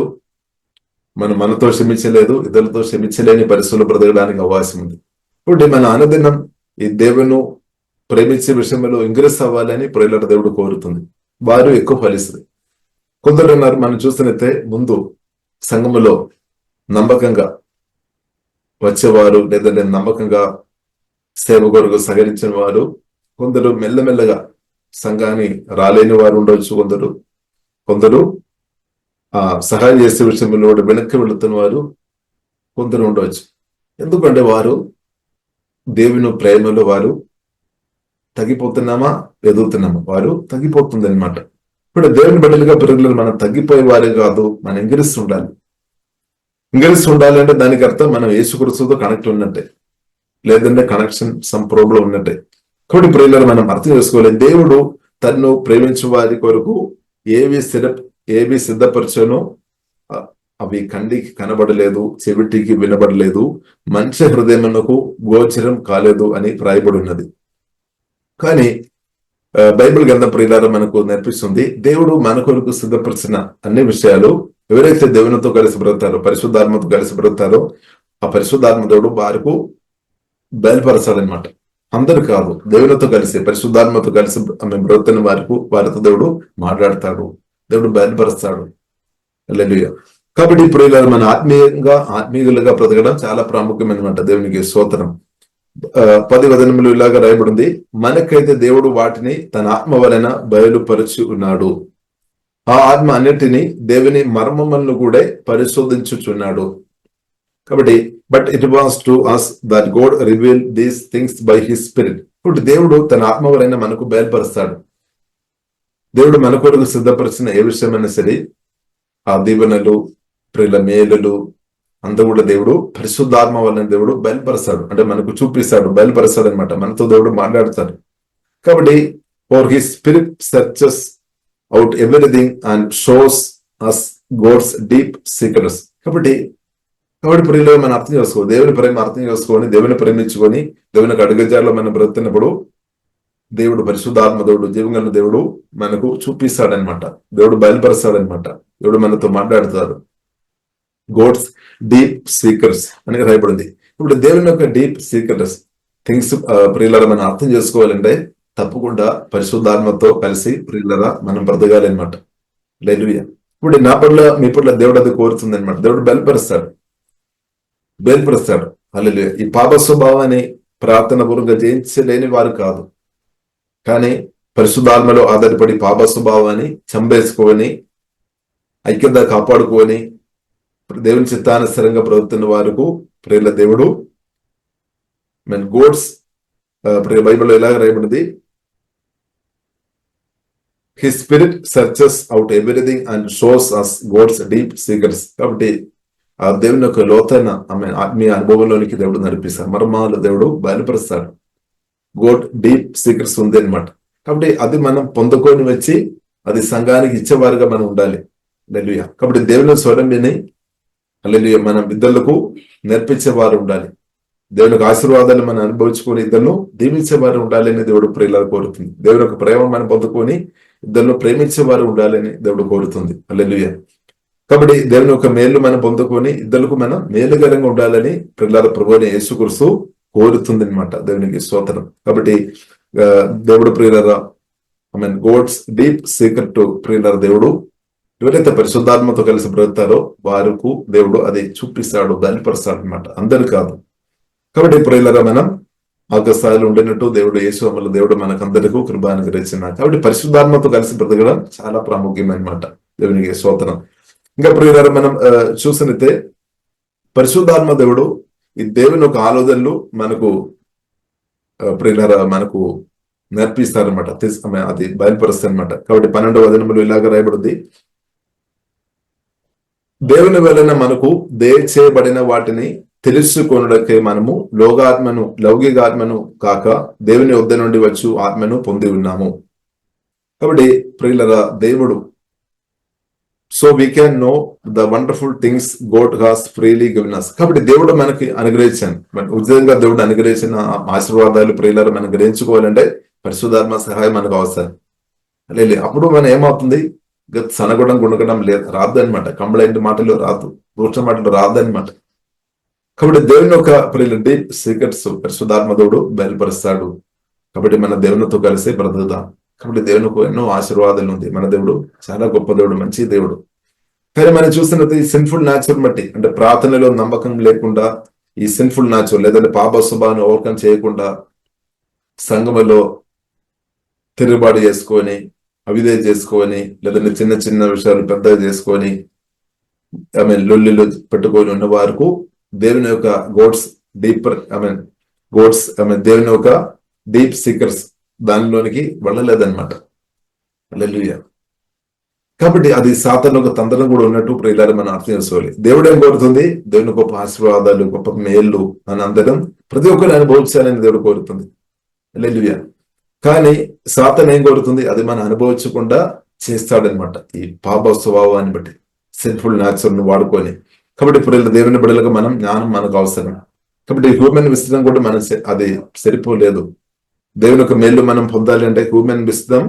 మనం మనతో క్షమించలేదు, ఇతరులతో క్షమించలేని పరిస్థితులు బ్రతకడానికి అవకాశం ఉంది. ఇప్పుడు మన అనుదినం ఈ దేవుని ప్రేమించే విషయంలో ఇంగ్రెస్ అవ్వాలని ప్రియులారా దేవుడు కోరుతుంది. వారు ఎక్కువ ఫలిస్తుంది. కొందరు ఉన్నారు, మనం చూసినట్టే ముందు సంఘములో నమ్మకంగా వచ్చేవారు, లేదంటే నమ్మకంగా సేవ కొరకు సహకరించిన వారు, కొందరు మెల్లమెల్లగా సంఘాన్ని రాలేని వారు ఉండవచ్చు, కొందరు సహాయం చేసే విషయంలో వెనక్కి వెళుతున్న వారు కొందరు ఉండవచ్చు. ఎందుకంటే వారు దేవుని ప్రేమలో వారు తగ్గిపోతున్నామా ఎదుగుతున్నామా, వారు తగ్గిపోతుంది అనమాట. ఇప్పుడు దేవుని బిడ్డలుగా పిల్లలు మనం తగ్గిపోయే వారే కాదు, మనం ఇంగిరిస్తుండాలి. అంటే దానికి అర్థం మనం యేసుక్రీస్తుతో కనెక్ట్ ఉన్నట్టే, లేదంటే కనెక్షన్ సమ్ ప్రాబ్లం ఉన్నట్టే. కాబట్టి ప్రియులను మనం అర్థం చేసుకోవాలి, దేవుడు తన్ను ప్రేమించే వారి కొరకు ఏవి సిద్ధపరచనో అవి కంటికి కనబడలేదు, చెవిటికి వినబడలేదు, మనిషి హృదయమునకు గోచరం కాలేదు అని రాయబడి ఉన్నది. కానీ బైబిల్ గ్రంథం ప్రియులారా మనకు నేర్పిస్తుంది, దేవుడు మన కొరకు సిద్ధపరిచిన అన్ని విషయాలు ఎవరైతే దేవునితో కలిసి బ్రతారో, పరిశుద్ధాత్మతో కలిసి బ్రతారో, ఆ పరిశుద్ధాత్మ దేవుడు వారికి బయలుపరచాలన్నమాట. అందరు కాదు, దేవునితో కలిసి పరిశుద్ధాత్మతో కలిసి బ్రతున్న వారితో దేవుడు మాట్లాడతాడు, దేవుడు బయలుపరుస్తాడు. హల్లెలూయా. కాబట్టి ప్రియులారా మన ఆత్మీయులుగా బ్రతకడం చాలా ప్రాముఖ్యమైనమాట. దేవునికి స్తోత్రం. 10 వచనములు ఇలాగా రాయబడింది, మనకైతే దేవుడు వాటిని తన ఆత్మ వలన బయలుపరచి ఉన్నాడు. ఆ ఆత్మ అన్నిటినీ దేవుని మర్మములను కూడా పరిశోధించుచున్నాడు. కాబట్టి but it was to us that God revealed these things by his spirit. ఇప్పుడు దేవుడు తన ఆత్మ వలన మనకు బయలుపరుస్తాడు. దేవుడు మన కొరకు సిద్ధపరిచిన ఏ విషయమైనా సరే, ఆ దీవెనలు, ప్రియుల మేలులు అంతా కూడా దేవుడు పరిశుద్ధాత్మ వలన దేవుడు బయలుపరుస్తాడు, అంటే మనకు చూపిస్తాడు, బయలుపరుస్తాడు అనమాట. మనతో దేవుడు మాట్లాడతాడు. కాబట్టి for his spirit searches out everything and shows us God's deep secrets. కాబట్టి ప్రియులు మనం అర్థం చేసుకో, దేవుని ప్రేమ అర్థం చేసుకొని, దేవుని ప్రేమించుకొని, దేవునికి అడుగుజాడలో మనం బ్రతున్నప్పుడు దేవుడు పరిశుద్ధాత్మ దేవుడు, జీవంగల దేవుడు మనకు చూపిస్తాడనమాట, దేవుడు బయలుపరుస్తాడనమాట, దేవుడు మనతో మాట్లాడతాడు. గోడ్స్ డీప్ సీక్రెట్స్ అని రాయబడింది. ఇప్పుడు దేవుని యొక్క డీప్ సీక్రెట్స్ థింగ్స్ ప్రియులరా మనం అర్థం చేసుకోవాలంటే తప్పకుండా పరిశుద్ధాత్మతో కలిసి ప్రియులరా మనం బ్రతకాలి అనమాట. హల్లెలూయా. ఇప్పుడు నా పట్ల మీ పట్ల దేవుడు అది కోరుతుంది అనమాట. దేవుడు బయలుపరుస్తాడు. హల్లెలూయా. ఈ పాప స్వభావాన్ని ప్రార్థన పూర్వకంగా జయించలేని వారు కాదు, కానీ పరిశుద్ధాత్మలో ఆధారపడి పాప స్వభావాన్ని చంపేసుకొని ఐక్యత కాపాడుకొని దేవుని చిత్తానుసారంగా బ్రతుకుతున్న వారికి ప్రియుల దేవుడు గోడ్స్ బైబిల్లో ఎలాగ రాయబడింది, his spirit searches out everything and shows us God's deep secrets. కాబట్టి ఆ దేవుని యొక్క లోతైన ఆత్మీయ అనుభవంలోనికి దేవుడు నడిపిస్తాడు, మర్మాలు దేవుడు బయలుపరుస్తాడు. గోడ్ డీప్ సీక్రెట్స్ ఉంది అనమాట. కాబట్టి అది మనం పొందుకొని వచ్చి అది సంఘానికి ఇచ్చేవారుగా మనం ఉండాలి. హల్లెలూయా. కాబట్టి దేవుని స్వరం విని హల్లెలూయా మనం ఇద్దరులకు నేర్పించేవారు ఉండాలి. దేవునికి ఆశీర్వాదాలు మనం అనుభవించుకొని ఇద్దరు దీవించేవారు ఉండాలని దేవుడు ప్రియులను కోరుతుంది. దేవుని యొక్క ప్రేమ మనం పొందుకొని ఇద్దరు ప్రేమించేవారు ఉండాలని దేవుడు కోరుతుంది. హల్లెలూయా. కాబట్టి దేవుని యొక్క మేలు మనం పొందుకొని ఇద్దరుకు మనం మేలుకరంగా ఉండాలని ప్రియుల ప్రభువైన యేసుక్రీస్తు కోరుతుంది అనమాట. దేవునికి స్తోత్రం. కాబట్టి దేవుడు ప్రియులరా గోడ్స్ డీప్ సీక్రెట్ టు ప్రియులర దేవుడు ఎవరైతే పరిశుద్ధాత్మతో కలిసి బ్రతుకుతారో వారికి దేవుడు అది చూపిస్తాడు, బయలుపరుస్తాడు అనమాట. అందరు కాదు. కాబట్టి ప్రియులరా మనం ఆకాశాలు ఉండినట్టు దేవుడు యేసు అమల దేవుడు మనకందరికీ కృప అనుగ్రహించినాడు. కాబట్టి పరిశుద్ధాత్మతో కలిసి బ్రతకడం చాలా ప్రాముఖ్యమన్నమాట. దేవునికి స్తోత్రం. ఇంకా ప్రియులరా మనం చూసినట్టే పరిశుద్ధాత్మ దేవుడు ఈ దేవుని ఒక ఆలోచనలు మనకు ప్రియులరా మనకు నేర్పిస్తారనమాట, అది బయలుపరుస్తారనమాట. కాబట్టి 12వ వచనములో ఇలాగ రాయబడింది, దేవుని వలన మనకు దయచేయబడిన వాటిని తెలుసుకొనుటకే మనము లౌకికాత్మను కాక దేవుని వద్ద నుండి వచ్చు ఆత్మను పొంది ఉన్నాము. కాబట్టి ప్రియులరా దేవుడు so we can know the wonderful things God has freely given us. కాబట్టి దేవుడు మనకి అనుగ్రహించాను, ఉచితంగా దేవుడు అనుగ్రహించిన ఆశీర్వాదాలు ప్రియులరా మనం గ్రహించుకోవాలంటే పరిశుద్ధాత్మ సహాయం మనకు అవసరం. లేదు అప్పుడు మనం ఏమవుతుంది, సనగడం గుణగడం లేదు, రాదు అనమాట. కంప్లైంట్ మాటలు రాదు, దూషణ మాటలు రాదు అనమాట. కాబట్టి దేవుని యొక్క డీప్ సీక్రెట్స్ పరిశుద్ధాత్మ దేవుడు బయలుపరుస్తాడు. కాబట్టి మన దేవునితో కలిసి బ్రతుకుదాం. కాబట్టి దేవునికి ఎన్నో ఆశీర్వాదాలు ఉంది. మన దేవుడు చాలా గొప్ప దేవుడు, మంచి దేవుడు. కానీ మనం చూస్తున్నది సిన్ఫుల్ న్యాచురల్ బట్టి, అంటే ప్రార్థనలో నమ్మకం లేకుండా, ఈ సిన్ఫుల్ న్యాచురల్ లేదంటే పాప స్వభావాన్ని ఓవర్కమ్ చేయకుండా సంఘములో తిరుగుబాటు చేసుకొని, అవిధేయ చేసుకొని, లేదంటే చిన్న చిన్న విషయాలు పెద్దగా చేసుకొని లొల్లిలో పెట్టుకొని ఉన్న వారికి దేవుని యొక్క దేవుని యొక్క డీప్ సీకర్స్ దానిలోనికి వెళ్ళలేదన్నమాట. హల్లెలూయా. కాబట్టి అది సాతాను ఒక తంత్రం కూడా ఉన్నట్టు ప్రియులారా మనం అర్థం చేసుకోవాలి. దేవుడు ఏం కోరుతుంది? దేవుని గొప్ప ఆశీర్వాదాలు, గొప్ప మేళ్ళు మన అందరం ప్రతి ఒక్కరు అనుభవించాలని దేవుడు కోరుతుంది. హల్లెలూయా. కానీ సాతాను ఏం కోరుతుంది? అది మనం అనుభవించకుండా చేస్తాడనమాట, ఈ పాప స్వభావాన్ని బట్టి, సిన్ఫుల్ న్యాచురల్ వాడుకొని. కాబట్టి ప్రియుల దేవుని బిడ్డలుగా మనం జ్ఞానం మనకు అవసరం. కాబట్టి హ్యూమన్ విస్తరం కూడా మనం అది సరిపోలేదు. దేవుని యొక్క మేలు మనం పొందాలి అంటే హ్యూమన్ విస్తరం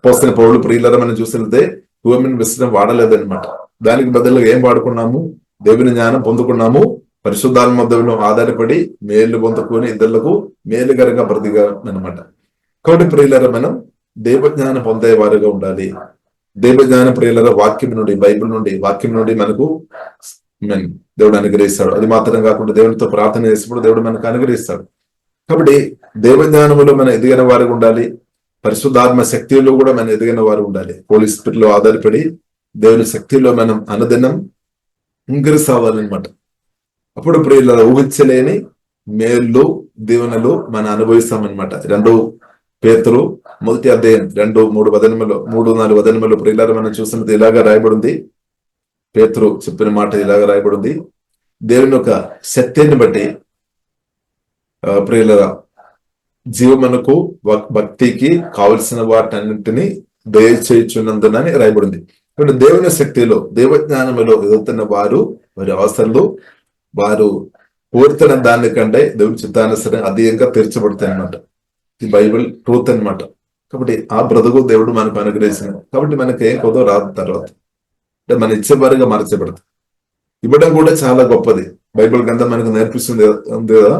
పోసిన పౌరులు ప్రియులారా మనం చూసితే హ్యూమన్ విస్తరం వాడలేదన్నమాట. దానికి బదులుగా ఏం వాడుకున్నాము? దేవుని జ్ఞానం పొందుకున్నాము. పరిశుద్ధాత్మ దేవుని ఆధారపడి మేలు పొందుకొని ఇద్దరులకు మేలుగరంగా బ్రతిగా అనమాట. కాబట్టి ప్రియులారా మనం దేవజ్ఞానం పొందే వారుగా ఉండాలి. దేవజ్ఞాన ప్రియులారా వాక్యం నుండి, బైబిల్ నుండి, వాక్యం నుండి మనకు దేవుడు అనుగ్రహిస్తాడు. అది మాత్రం కాకుండా దేవునితో ప్రార్థన చేసినప్పుడు దేవుడు మనకు అనుగ్రహిస్తాడు. కాబట్టి దేవజ్ఞానములో మనం ఎదిగిన వారు ఉండాలి. పరిశుద్ధాత్మ శక్తిలో కూడా మనం ఎదిగిన వారు ఉండాలి. హోలీ స్పిరిట్ లో ఆధారపడి దేవుని శక్తిలో మనం అనుదినం ఇంకరిస్తావాలన్నమాట. అప్పుడు ప్రియుల ఊహించలేని మేళ్ళు దీవెనలు మనం అనుభవిస్తామన్నమాట. 2 పేతురు 1వ అధ్యాయం 2-3 వచనములు 3-4 వచనములు ప్రియులారా మనం చూసినది ఇలాగా రాయబడింది. పేతురు చెప్పిన మాట ఇలాగా రాయబడింది. దేవుని యొక్క శక్తిని బట్టి ప్రియులారా జీవమునకు భక్తికి కావలసిన వాటన్నింటినీ దయచేయుచున్నందునని రాయబడింది. కాబట్టి దేవుని శక్తిలో, దేవజ్ఞానములో ఎదుగుతున్న వారు, వారి అవసరాలు, వారు కోరుతున్న దానికంటే దేవుని చిత్తానుసరం అధికంగా తీర్చబడతాయి అన్నమాట. ఈ బైబిల్ ట్రూత్ అనమాట. కాబట్టి ఆ బ్రతుకు దేవుడు మనకు అనుగ్రహించింది. కాబట్టి మనకి ఏం కొదో రాదు. తర్వాత అంటే మన ఇచ్చేవారుగా మార్చబడుతుంది. ఇవ్వడం కూడా చాలా గొప్పది. బైబిల్ గ్రంథం మనకు నేర్పిస్తుంది ఉంది కదా.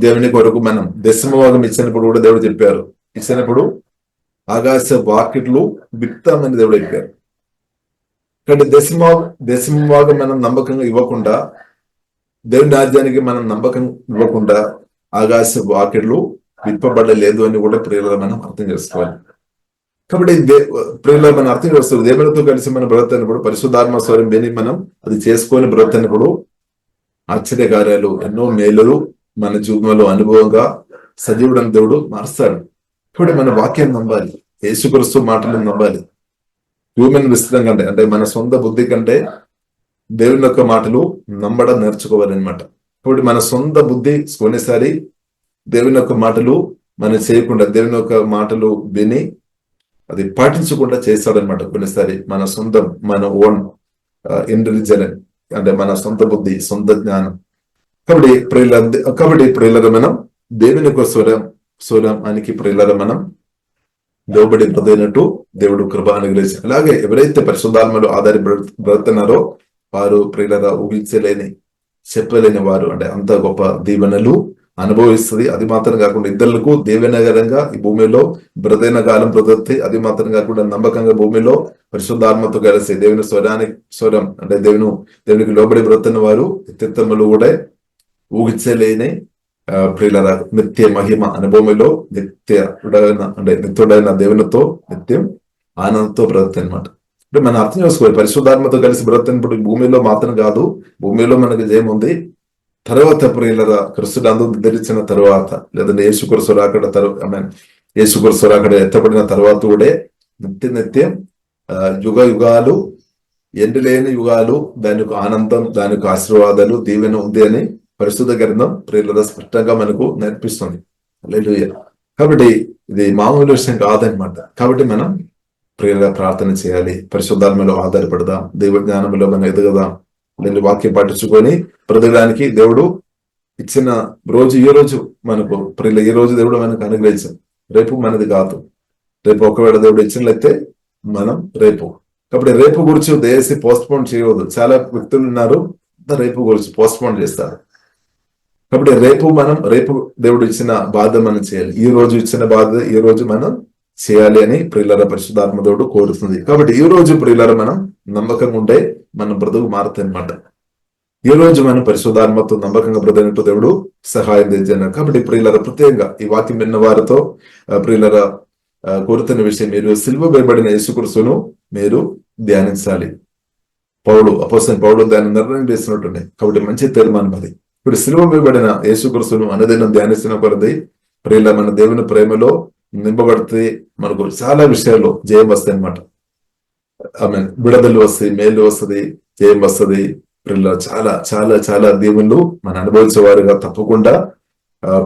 దేవుని కొరకు మనం దశమభాగం ఇచ్చినప్పుడు కూడా దేవుడు చెప్పారు. ఇచ్చినప్పుడు ఆకాశ వాకిట్లు విత్తామని దేవుడు చెప్పారు. కాబట్టి దశమభాగం మనం నమ్మకంగా ఇవ్వకుండా, దేవుని రాజ్యానికి మనం నమ్మకం ఇవ్వకుండా ఆకాశ వాకిట్లు విప్పబడలేదు అని కూడా ప్రియుల మనం అర్థం చేసుకోవాలి. కాబట్టి ప్రియుల మనం అర్థం చేసుకోవాలి. దేవునితో కలిసి మనం బ్రతుకున్నప్పుడు, పరిశుద్ధాత్మ స్వరం విని మనం అది చేసుకొని బ్రతుకున్నప్పుడు ఆశ్చర్య కార్యాలు, ఎన్నో మేలులు మన జీవితంలో అనుభవంగా సజీవుడని దేవుడు మారుస్తాడు. కాబట్టి మన వాక్యాన్ని నమ్మాలి, యేసుక్రీస్తు మాటలను నమ్మాలి. హ్యూమన్ విస్తరం కంటే, అంటే మన సొంత బుద్ధి కంటే దేవుని యొక్క మాటలు నమ్మడం నేర్చుకోవాలన్నమాట. కాబట్టి మన సొంత బుద్ధి కొన్నిసారి దేవుని యొక్క మాటలు మనం చేయకుండా, దేవుని యొక్క మాటలు విని అది పాటించకుండా చేస్తాడనమాట. కొన్నిసారి మన ఓన్ ఇంటెలిజెంట్, అంటే మన సొంత బుద్ధి, సొంత జ్ఞానం. కాబట్టి ప్రియులరా మనం దేవుని యొక్క స్వరానికి ప్రియులరా మనం లోబడి బ్రతికినట్టు దేవుడు కృప అనుగ్రహించారు. అలాగే ఎవరైతే పరిశుద్ధాత్మలో బ్రతున్నారో వారు ప్రియులరా ఊహించలేని, చెప్పలేని వారు, అంటే అంత గొప్ప దీవెనలు అనుభవిస్తుంది. అది మాత్రం కాకుండా ఇద్దరులకు దీవెనకరంగా ఈ భూమిలో బ్రతైన కాలం బ్రతుకుతాయి. అది మాత్రం కాకుండా నమ్మకంగా భూమిలో పరిశుద్ధాత్మతో కలిసి దేవుని స్వరం అంటే దేవునికి లోబడి బ్రతున్న వారు నిత్యత్వములు కూడా ఊహించలేని ప్రియుల నిత్య మహిమ అనుభవంలో నిత్యుడైన దేవునితో నిత్యం ఆనందంతో బ్రతుకుతాయి అనమాట. అంటే మనం అర్థం చేసుకోవాలి, పరిశుద్ధాత్మతో కలిసి బ్రతుకున్నప్పుడు భూమిలో మాత్రం కాదు, భూమిలో మనకు జయం ఉంది. తర్వాత ప్రియులరా క్రిస్తుడు ధరించిన తర్వాత, లేదంటే యేసుక్రీస్తు రాకడ ఎత్తబడిన తర్వాత కూడా నిత్యం యుగ యుగాలు, ఎండులేని యుగాలు దానికి ఆనందం, దానికి ఆశీర్వాదాలు, దీవెన ఉంది అని పరిశుద్ధ గ్రంథం ప్రియులరా స్పష్టంగా మనకు నేర్పిస్తుంది. హల్లెలూయా. కాబట్టి ఇది మామూలు విషయం కాదనమాట. కాబట్టి మనం ప్రియులుగా ప్రార్థన చేయాలి, పరిశుద్ధాత్మలో ఆధారపడదాం, దైవ జ్ఞానంలో మనం ఎదగదాం, వాక్యం పాటించుకొని బ్రతకడానికి దేవుడు ఇచ్చిన రోజు ఈ రోజు మనకు ప్రియుల ఈ రోజు దేవుడు మనకు అనుగ్రహించాం, రేపు మనది కాదు. రేపు ఒకవేళ దేవుడు ఇచ్చినట్లయితే మనం రేపు, కాబట్టి రేపు గురించి దయచేసి పోస్ట్ పోన్ చేయవద్దు. చాలా వ్యక్తులు ఉన్నారు రేపు గురించి పోస్ట్ పోన్ చేస్తారు. కాబట్టి రేపు దేవుడు ఇచ్చిన బాధ్యత మనం చేయాలి. ఈ రోజు ఇచ్చిన బాధ్యత ఈ రోజు మనం చేయాలి అని ప్రియులారా పరిశుద్ధాత్మ దేవుడు కోరుతుంది. కాబట్టి ఈ రోజు ప్రియులారా మనం నమ్మకంగా ఉంటే మన బ్రతుకు మారుతాయి అన్నమాట. ఈ రోజు మనం పరిశుద్ధాత్మతో నమ్మకంగా బ్రతికినట్టు దేవుడు సహాయం చేయాలి. కాబట్టి ప్రియులారా ప్రత్యేకంగా ఈ వాక్యం విన్న వారితో ప్రియులారా కోరుతున్న విషయం, మీరు సిలువ వేయబడిన యేసుక్రీస్తును మీరు ధ్యానించాలి. అపోస్తలుడైన పౌలు దాన్ని నిర్ణయం చేసినట్టుండే. కాబట్టి మంచి తీర్మానం అది. ఇప్పుడు సిలువ వేయబడిన యేసుక్రీస్తును అనుదినం ధ్యానిస్తున్న కొలది ప్రియుల మన దేవుని ప్రేమలో నింపబడితే మనకు చాలా విషయాల్లో జయం వస్తాయి అన్నమాట. విడుదల వస్తాయి, మేలు వస్తుంది, జయం వస్తుంది. ప్రియుల చాలా చాలా చాలా దేవుళ్ళు మనం అనుభవించేవారుగా తప్పకుండా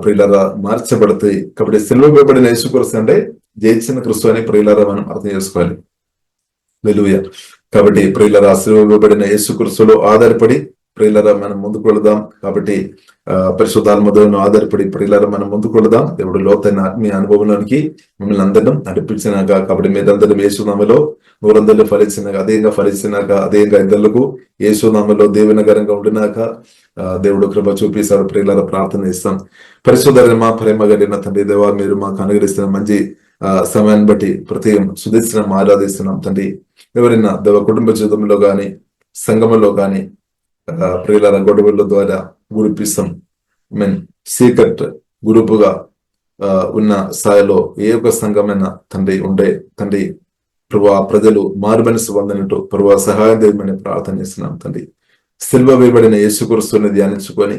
ప్రియులరా మార్చబడతాయి. కాబట్టి సిలువ వేయబడిన యేసుక్రీస్తు అంటే జయించిన క్రీస్తు అని ప్రియులరా మనం అర్థం చేసుకోవాలి. హల్లెలూయా. కాబట్టి ప్రియులరా సిలువ వేయబడిన యేసుక్రీస్తులో ఆధారపడి ప్రియులరా మనం ముందుకు వెళదాం. కాబట్టి పరిశుద్ధాత్మ దేవుని ఆధారపడి ప్రియులరా మనం ముందుకు వెళదాం. దేవుడు లోతైన ఆత్మీయ అనుభవంలోనికి మిమ్మల్ని అందరం నడిపించినాక, కాబట్టి మీరందరం యేసునామలో 100 ఫలించినాక, అదేంగా ఇద్దరులకు యేసునామలో దేవునగరంగా ఉండినాక దేవుడు కృప చూపిస్తాడు. ప్రియులరా ప్రార్థన చేస్తాం. పరిశుద్ధ ప్రేమ కలిగిన తండ్రి దేవా, మీరు మాకు అనుగ్రహిస్తున్న మంచి సమయాన్ని బట్టి ప్రత్యేకం సుధిస్తున్నాం, ఆరాధిస్తున్నాం తండ్రి. ఎవరైనా దేవ కుటుంబ జీవితంలో గాని సంఘంలో గాని ప్రియుల గొడవల ద్వారా గురిపిస్తాం సీక్రెట్ గ్రూపుగా ఉన్న స్థాయిలో ఏ ఒక్క సంఘమైన తండ్రి ఉండే తండ్రి ప్రభా ప్రజలు మారుమనసు పొందినట్టు ప్రభా సహాయం చేయమని ప్రార్థన చేస్తున్నాం తండ్రి. సిల్వ వేయబడిన యేసుక్రీస్తుని ధ్యానించుకొని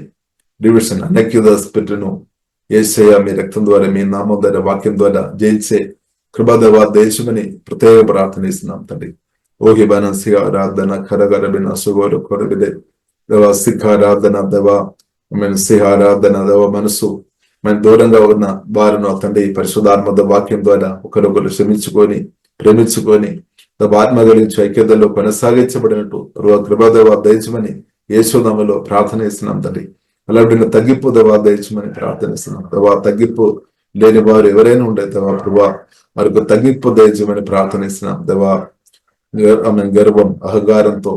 డివిజన్ అనైక్యత స్పిరిట్ను యేసయ్య మీ రక్తం ద్వారా మీ నామం ద్వారా వాక్యం ద్వారా జయించే కృపాదేవా దేశమని ప్రత్యేక ప్రార్థన చేస్తున్నాం తండ్రి. ఓహి బన సిహారాధన కరగరబిన సుగోరు కొరవిదే దేవా సిఖారాధన దేవా సిహారాధన దేవ మనసు మన దూరంగా ఉన్న వారిను తండ్రి పరిశుద్ధాత్మ వాక్యం ద్వారా ఒకరొకరు క్షమించుకొని ప్రేమించుకొని ఆత్మ కలిగించి ఐక్యతలో కొనసాగించబడినట్టు కృపాదేవా దయచమని యేసునామములో ప్రార్థన చేస్తున్నాం తండ్రి. అలాంటి తగ్గింపు దేవా దయచమని ప్రార్థనిస్తున్నాం. దేవా తగ్గింపు లేని వారు ఎవరైనా ఉండే దేవా ప్రభా వారికి తగ్గింపు దయచమని ప్రార్థనిస్తున్నాం. దేవా గర్వం అహంకారంతో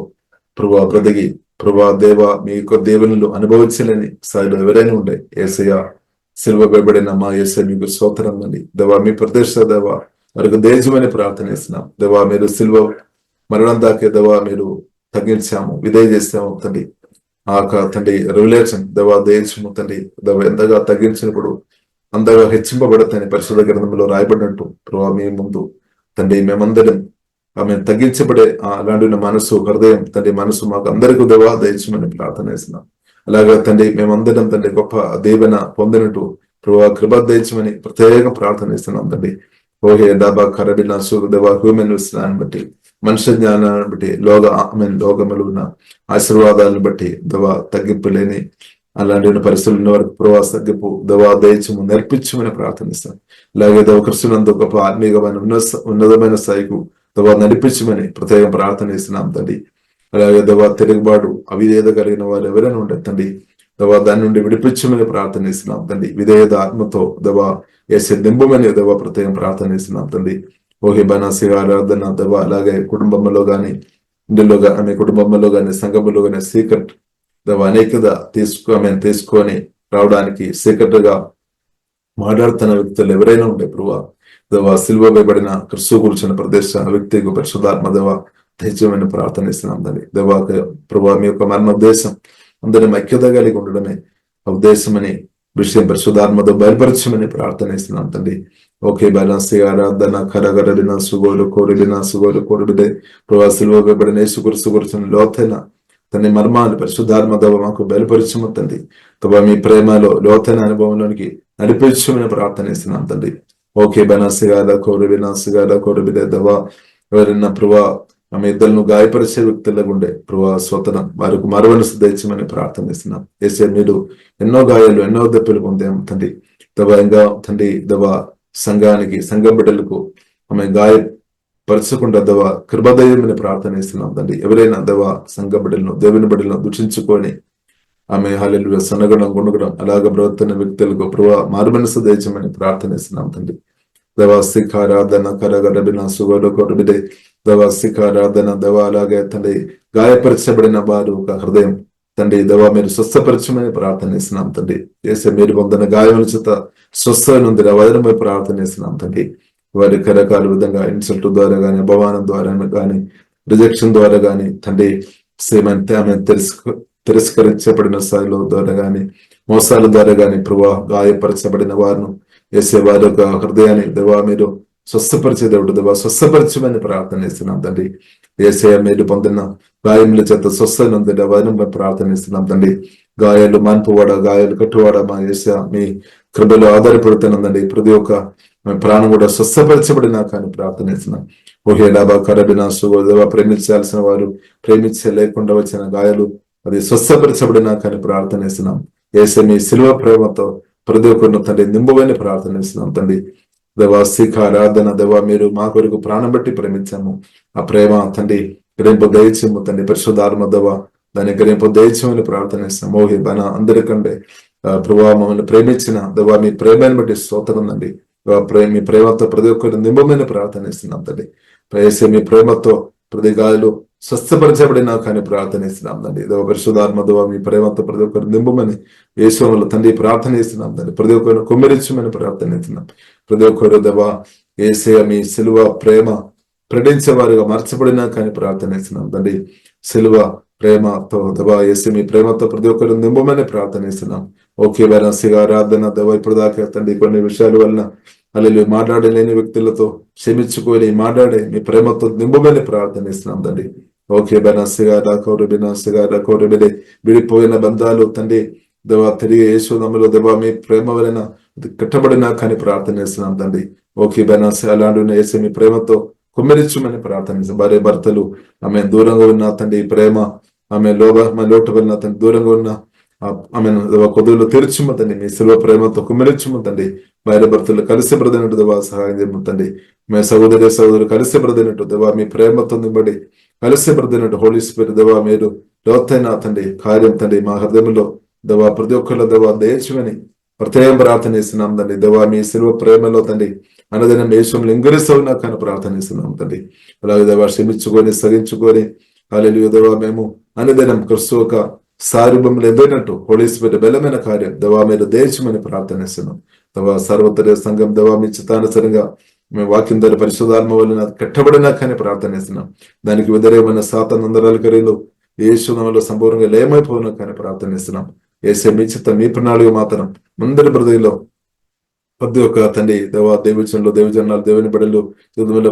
ప్రభా బ్రతికి ప్రభా దేవ మీ యొక్క దేవునిలో అనుభవించలేని స్థాయిలో ఎవరైనా ఉండే యేసయ్య సిలువ వేయబడిన మా యేసయ్య మీకు స్తోత్రం అండి. దేవా మీ ప్రదేశ దేవా వారికి దయచమని ప్రార్థనిస్తున్నాం. దేవా మీరు సిలువ మరణం దాకే దేవా మీరు తగ్గించాము, విధేయ చేస్తాము తండ్రి. తండ్రి రెవల్యూషన్ దేవా దయచము తండ్రి. దేవ ఎంతగా తగ్గించినప్పుడు అంతగా హెచ్చింపబడతాని పరిశుద్ధ గ్రంథంలో రాయబడినట్టు ప్రభా మీ ముందు తండ్రి మేమందరం ఆమె తగ్గించబడే అలాంటి మనసు హృదయం తండ్రి మనసు మాకు అందరికీ దేవా దయచమని ప్రార్థన చేస్తున్నాం. అలాగా తండ్రి మేమందరం తండ్రి గొప్ప దేవన పొందినట్టు ప్రభా కృప దయచమని ప్రత్యేక ప్రార్థన చేస్తున్నాం తండ్రి. ఓహే దాబా కరబిన దేవా హ్యూమన్ విశ్వాన్ని బట్టి మనుష్య జ్ఞానాన్ని బట్టి లోకములు ఉన్న ఆశీర్వాదాలను బట్టి దేవా తగ్గింపు లేని అలాంటి పరిస్థితులు ఉన్న వరకు ప్రభా తగ్గింపు దేవా దయచము నేర్పించమని ప్రార్థనిస్తాం. అలాగే దేవ కృష్ణునందు గొప్ప ఆత్మీయమైన ఉన్నతమైన స్థాయికు దేవా నడిపించమని ప్రత్యేక ప్రార్థన చేస్తున్నాం తండ్రి. అలాగే దేవా తిరుగుబాటు అవిధేయత కలిగిన వారు ఎవరైనా ఉండే తండ్రి దేవా దాని నుండి విడిపించమని ప్రార్థన చేస్తున్నాం తండ్రి. విధేయత ఆత్మతో దేవా వేసే దింపమని దేవా ప్రత్యేక ప్రార్థన చేస్తున్నాం తండ్రి. ఓహి బనాసి ఆరాధన దేవా అలాగే కుటుంబంలో గాని ఇందులో ఆమె కుటుంబంలో గాని సంఘంలో గాని సీక్రెట్ దేవా అనేకత తీసుకొని రావడానికి సీక్రెట్ గా మాట్లాడుతున్న వ్యక్తులు ఎవరైనా ఉండే ప్రభా దేవా సిలువ వేయబడిన క్రీస్తు కూర్చున్న ప్రదేశ వ్యక్తికి పరిశుద్ధాత్మ దేవా దయచేయమని ప్రార్థనిస్తున్నాం తండ్రి. దేవా ప్రభా మీ యొక్క మరణ ఉద్దేశం అందరినీ ఐక్యత కలిగి ఉండడమే ఆ ఉద్దేశమని విషయం పరిశుద్ధాత్మతో బయలుపరచమని ప్రార్థనిస్తున్నాం తండ్రి. ఓకే బలాసి ఆరాధన కరగరడిన సుగోలు కోరిడిదే ప్రభా సిలువ వేయబడిన యేసుక్రీస్తు కూర్చున్న లోతైన తన మర్మాలు పరిశుద్ధాత్మ దేవ మాకు బయలుపరచము తండ్రి. ప్రభా మీ ప్రేమలో లోతైన అనుభవంలోనికి నడిపించమని ప్రార్థనిస్తున్నాం తండ్రి. ఓకే బనాసిగాల కోరిబిదే దేవా ఎవరైనా ప్రభా ఆమె ఇద్దరును గాయపరిచే వ్యక్తులకు ఉండే ప్రభా స్వతనం వారికి మరవనసు దయచమని ప్రార్థనిస్తున్నాం. ఏసే మీరు ఎన్నో గాయాలు ఎన్నో దెబ్బలు పొందాం తండ్రి. దేవా ఇంకా తండ్రి దేవా సంఘానికి సంఘ బిడ్డలకు ఆమె గాయపరచకుండా దేవా కృపదయమని ప్రార్థనిస్తున్నాం తండ్రి. ఎవరైనా దేవా సంఘ బిడ్డలను దేవుని బిడ్డలను దూషించుకొని ఆమె హల్లెలూయా సన్నగడం గుణగడం అలాగ బ్రతున్న వ్యక్తులకు ప్రభా మారుమనసు దయచేయమని ప్రార్థనిస్తున్నాం తండ్రి. దవాసికారాధన కరగడబిన సుగడు కొరబిడే దవాసికారాధన దవ అలాగే తండ్రి గాయపరచబడిన వారు ఒక హృదయం తండ్రి దవ మీరు స్వస్థపరచమని ప్రార్థనిస్తున్నాం తండ్రి. చేసే మీరు పొందిన గాయముల చేత స్వస్థనుంది వదనమై ప్రార్థనిస్తున్నాం తండ్రి. వారి రకరకాల విధంగా ఇన్సల్ట్ ద్వారా కానీ అపమానం ద్వారా కానీ రిజెక్షన్ ద్వారా కానీ తండ్రి ఆమె తిరస్కరించబడిన స్థాయిలో ద్వారా కానీ మోసాల ద్వారా కానీ ప్రభా గాయపరచబడిన వారిను వేసే వారి యొక్క హృదయాన్ని దేవా మీరు స్వస్థపరిచే దేవుడు దేవా స్వస్థపరచమని ప్రార్థనిస్తున్నాం తండ్రి. ఏసే మీరు పొందిన గాయముల చేత స్వస్థనంది వదనమై ప్రార్థనిస్తున్నాం తండ్రి. గాయాలు మాన్పువాడ గాయాలు కట్టువాడ మా ఏసా మీ కృపలో ఆధారపడుతున్నదండి. ప్రతి ఒక్క ప్రాణం కూడా స్వస్థపరచబడినా కానీ ప్రార్థనిస్తున్నాం. ఓహే డాబా కరబినా సుగోదేవా ప్రేమించాల్సిన వారు ప్రేమించే లేకుండా వచ్చిన గాయాలు అది స్వస్థపరచబడినా కానీ ప్రార్థనిస్తున్నాం. ఏసే మీ సిలువ ప్రేమతో ప్రతి ఒక్కరిని తండ్రి నింబువని ప్రార్థనిస్తున్నాం తండ్రి. దేవా శిఖ ఆరాధన దేవా మీరు మా కొరకు ప్రాణం బట్టి ప్రేమించాము. ఆ ప్రేమ తండ్రి గ్రహింపు దయచేము తండ్రి. పరిశుద్ధాత్మ దేవా దాన్ని గ్రహింపు దయచేమని ప్రార్థనిస్తున్నాం. ఓహే మన అందరికంటే ప్రభావ మమ్మల్ని ప్రేమించిన దేవా మీ ప్రేమను బట్టి స్తోత్రం తండ్రి. మీ ప్రేమతో ప్రతి ఒక్కరు నింబమని ప్రార్థనిస్తున్నాం తండ్రి. ప్రేసే మీ ప్రేమతో ప్రతి గాయాలు స్వస్థపరచబడినా కానీ ప్రార్థనిస్తున్నాం తండ్రి. దేవ పరిశుద్ధాత్మ దేవా మీ ప్రేమతో ప్రతి ఒక్కరు నింబమని యేసువల్ల తండ్రి ప్రార్థనిస్తున్నాం తండ్రి. ప్రతి ఒక్కరు కుమ్మరించమని ప్రార్థనిస్తున్నాం. ప్రతి ఒక్కరు దేవా యేసయ్య మీ సిలువ ప్రేమ ప్రకటించే వారుగా మార్చబడినా కానీ ప్రార్థనిస్తున్నాం తండ్రి. సిలువ ప్రేమతో దేవా యేసు మీ ప్రేమతో ప్రతి ఒక్కరు నింబమని ప్రార్థనిస్తున్నాం. ఓకే వేరాసిగా ఆరాధన దేవా ఇప్పుడు దాకా తండ్రి కొన్ని విషయాల వలన అలా మాట్లాడలేని వ్యక్తులతో క్షమించుకొని మాట్లాడే మీ ప్రేమతో నింబమని ప్రార్థనిస్తున్నాం తండ్రి. ఓకే బెనాసిగా రాకౌరు బినాసిగా రాకౌరు బిడే విడిపోయిన బంధాలు తండ్రి దేవా తిరిగి యేసునామములో దేవా మీ ప్రేమ వలన కట్టబడినా కానీ ప్రార్థనిస్తున్నాం తండ్రి. ఓకే బెనాసి అలాంటి యేసు మీ ప్రేమతో కుమ్మరించమని ప్రార్థనిస్తాం. భార్య భర్తలు ఆమె దూరంగా ఉన్న తండ్రి ప్రేమ ఆమె లోటు వలన తండ్రి దూరంగా ఉన్న ఆమె కొద్దులు తెరుచుమ్మండి. మీ సిలువ ప్రేమతో కుమ్మరించుమ్మండి. భార్య భర్తలు కలిసి బ్రదినట్టు దేవా సహాయం చేయమంతండి. మీ సహోదరులు కలిసి బ్రదినట్టు దేవా మీ ప్రేమతో నింబడి కలిసి బ్రదినట్టు హోలీ స్పిరిట్ దేవా మీరు లోతైన తండ్రి కార్యం తండ్రి మా హృదయంలో దేవా ప్రతి ఒక్కరిలో దేవా దయచేయమని ప్రత్యేకం ప్రార్థనిస్తున్నాం తండ్రి. దేవా మీ సిలువ ప్రేమలో తండ్రి అనదైన యేసుని ఇంగరిస్తున్నా కానీ ప్రార్థనిస్తున్నాం తండ్రి. అలాగే దేవా క్షమించుకొని సగించుకొని హల్లెలూయా దేవా మేము అనుదినం క్రీస్తు యొక్క సారూప్యంలో ఎదురైనట్టు హోలీ స్పిరిట్ బలమైన కార్యం దేవా మీరు దయచేయమని ప్రార్థనిస్తున్నాం. దేవా సర్వత్ర సంఘం దేవా మీ చిత్తానుసరంగా మేము వాక్యం ద్వారా పరిశుద్ధాత్మ వలన కట్టబడినా కానీ ప్రార్థనిస్తున్నాం. దానికి వ్యతిరేకమైన సాతానందరాల కరీలు యేసునామములో సంపూర్ణంగా లేమైపోయినా కానీ ప్రార్థనిస్తున్నాం. యేసే మీ చిత్తం మీ ప్రణాళిక మాత్రం ముందరి హృదయంలో ప్రతి ఒక్క తండ్రి దేవా దేవచనలు దేవజనాలు దేవుని బడులు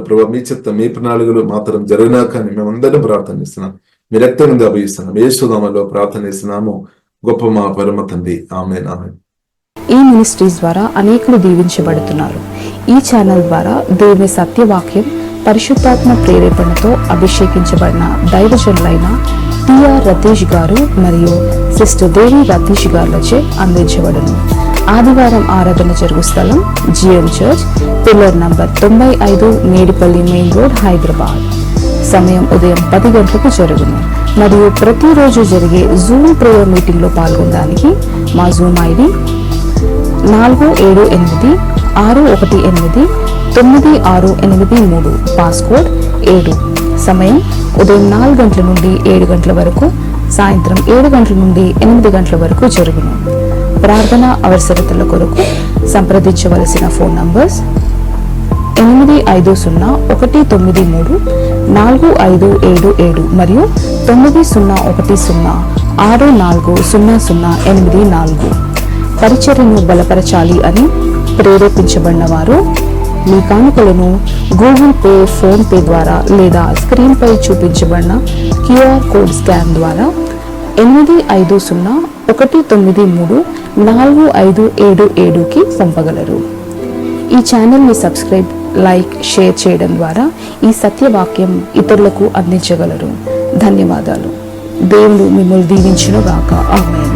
ప్రభావ మీ చిత్తం మీ ప్రణాళికలు మాత్రం జరిగినా కానీ మేమందరం ప్రార్థనిస్తున్నాం. మీ రక్తం నుండి అభిస్తున్నాం. యేసునామములో ప్రార్థనిస్తున్నాము గొప్ప మా పరమ తండ్రి. ఆమేన్ ఆమేన్. ఈ మినిస్ట్రీస్ ద్వారా అనేకులు దీవించబడుతున్నారు. ఈ ఛానల్ ద్వారా దేవుని సత్యవాక్యం పరిశుద్ధాత్మ ప్రేరేపణతో అభిషేకించబడిన దైవజనులైన టిఆర్ రతీష్ గారు మరియు సిస్టర్ దేవి రతీష్ గారులచే అందించబడును. ఆదివారం ఆరాధన జరుగు స్థలం GM church, pillar number 95, Medipally main road, Hyderabad. సమయం ఉదయం 10 గంటలకు జరుగును. మరియు ప్రతిరోజు జరిగే జూమ్ ప్రేయర్ మీటింగ్ లో పాల్గొనడానికి మా జూమ్ ఐడి 4786189683, పాస్కోడ్ 7. సమయం ఉదయం 4 గంటల నుండి 7 గంటల వరకు, సాయంత్రం 7 గంటల నుండి 8 గంటల వరకు జరుగును. ప్రార్థన అవసరతల కొరకు సంప్రదించవలసిన ఫోన్ నంబర్స్ 8501934577 మరియు 9010640084. పరిచర్యను బలపరచాలి అని ప్రేరేపించబడిన వారు మీ కానుకలను గూగుల్ పే, ఫోన్ పే ద్వారా లేదా స్క్రీన్ పై చూపించబడిన క్యూఆర్ కోడ్ స్కాన్ ద్వారా 8501934577కి పంపగలరు. ఈ ఛానల్ని సబ్స్క్రైబ్, లైక్, షేర్ చేయడం ద్వారా ఈ సత్యవాక్యం ఇతరులకు అందించగలరు. ధన్యవాదాలు. దేవుడు మిమ్మల్ని దీవించును గాక. ఆమేన్.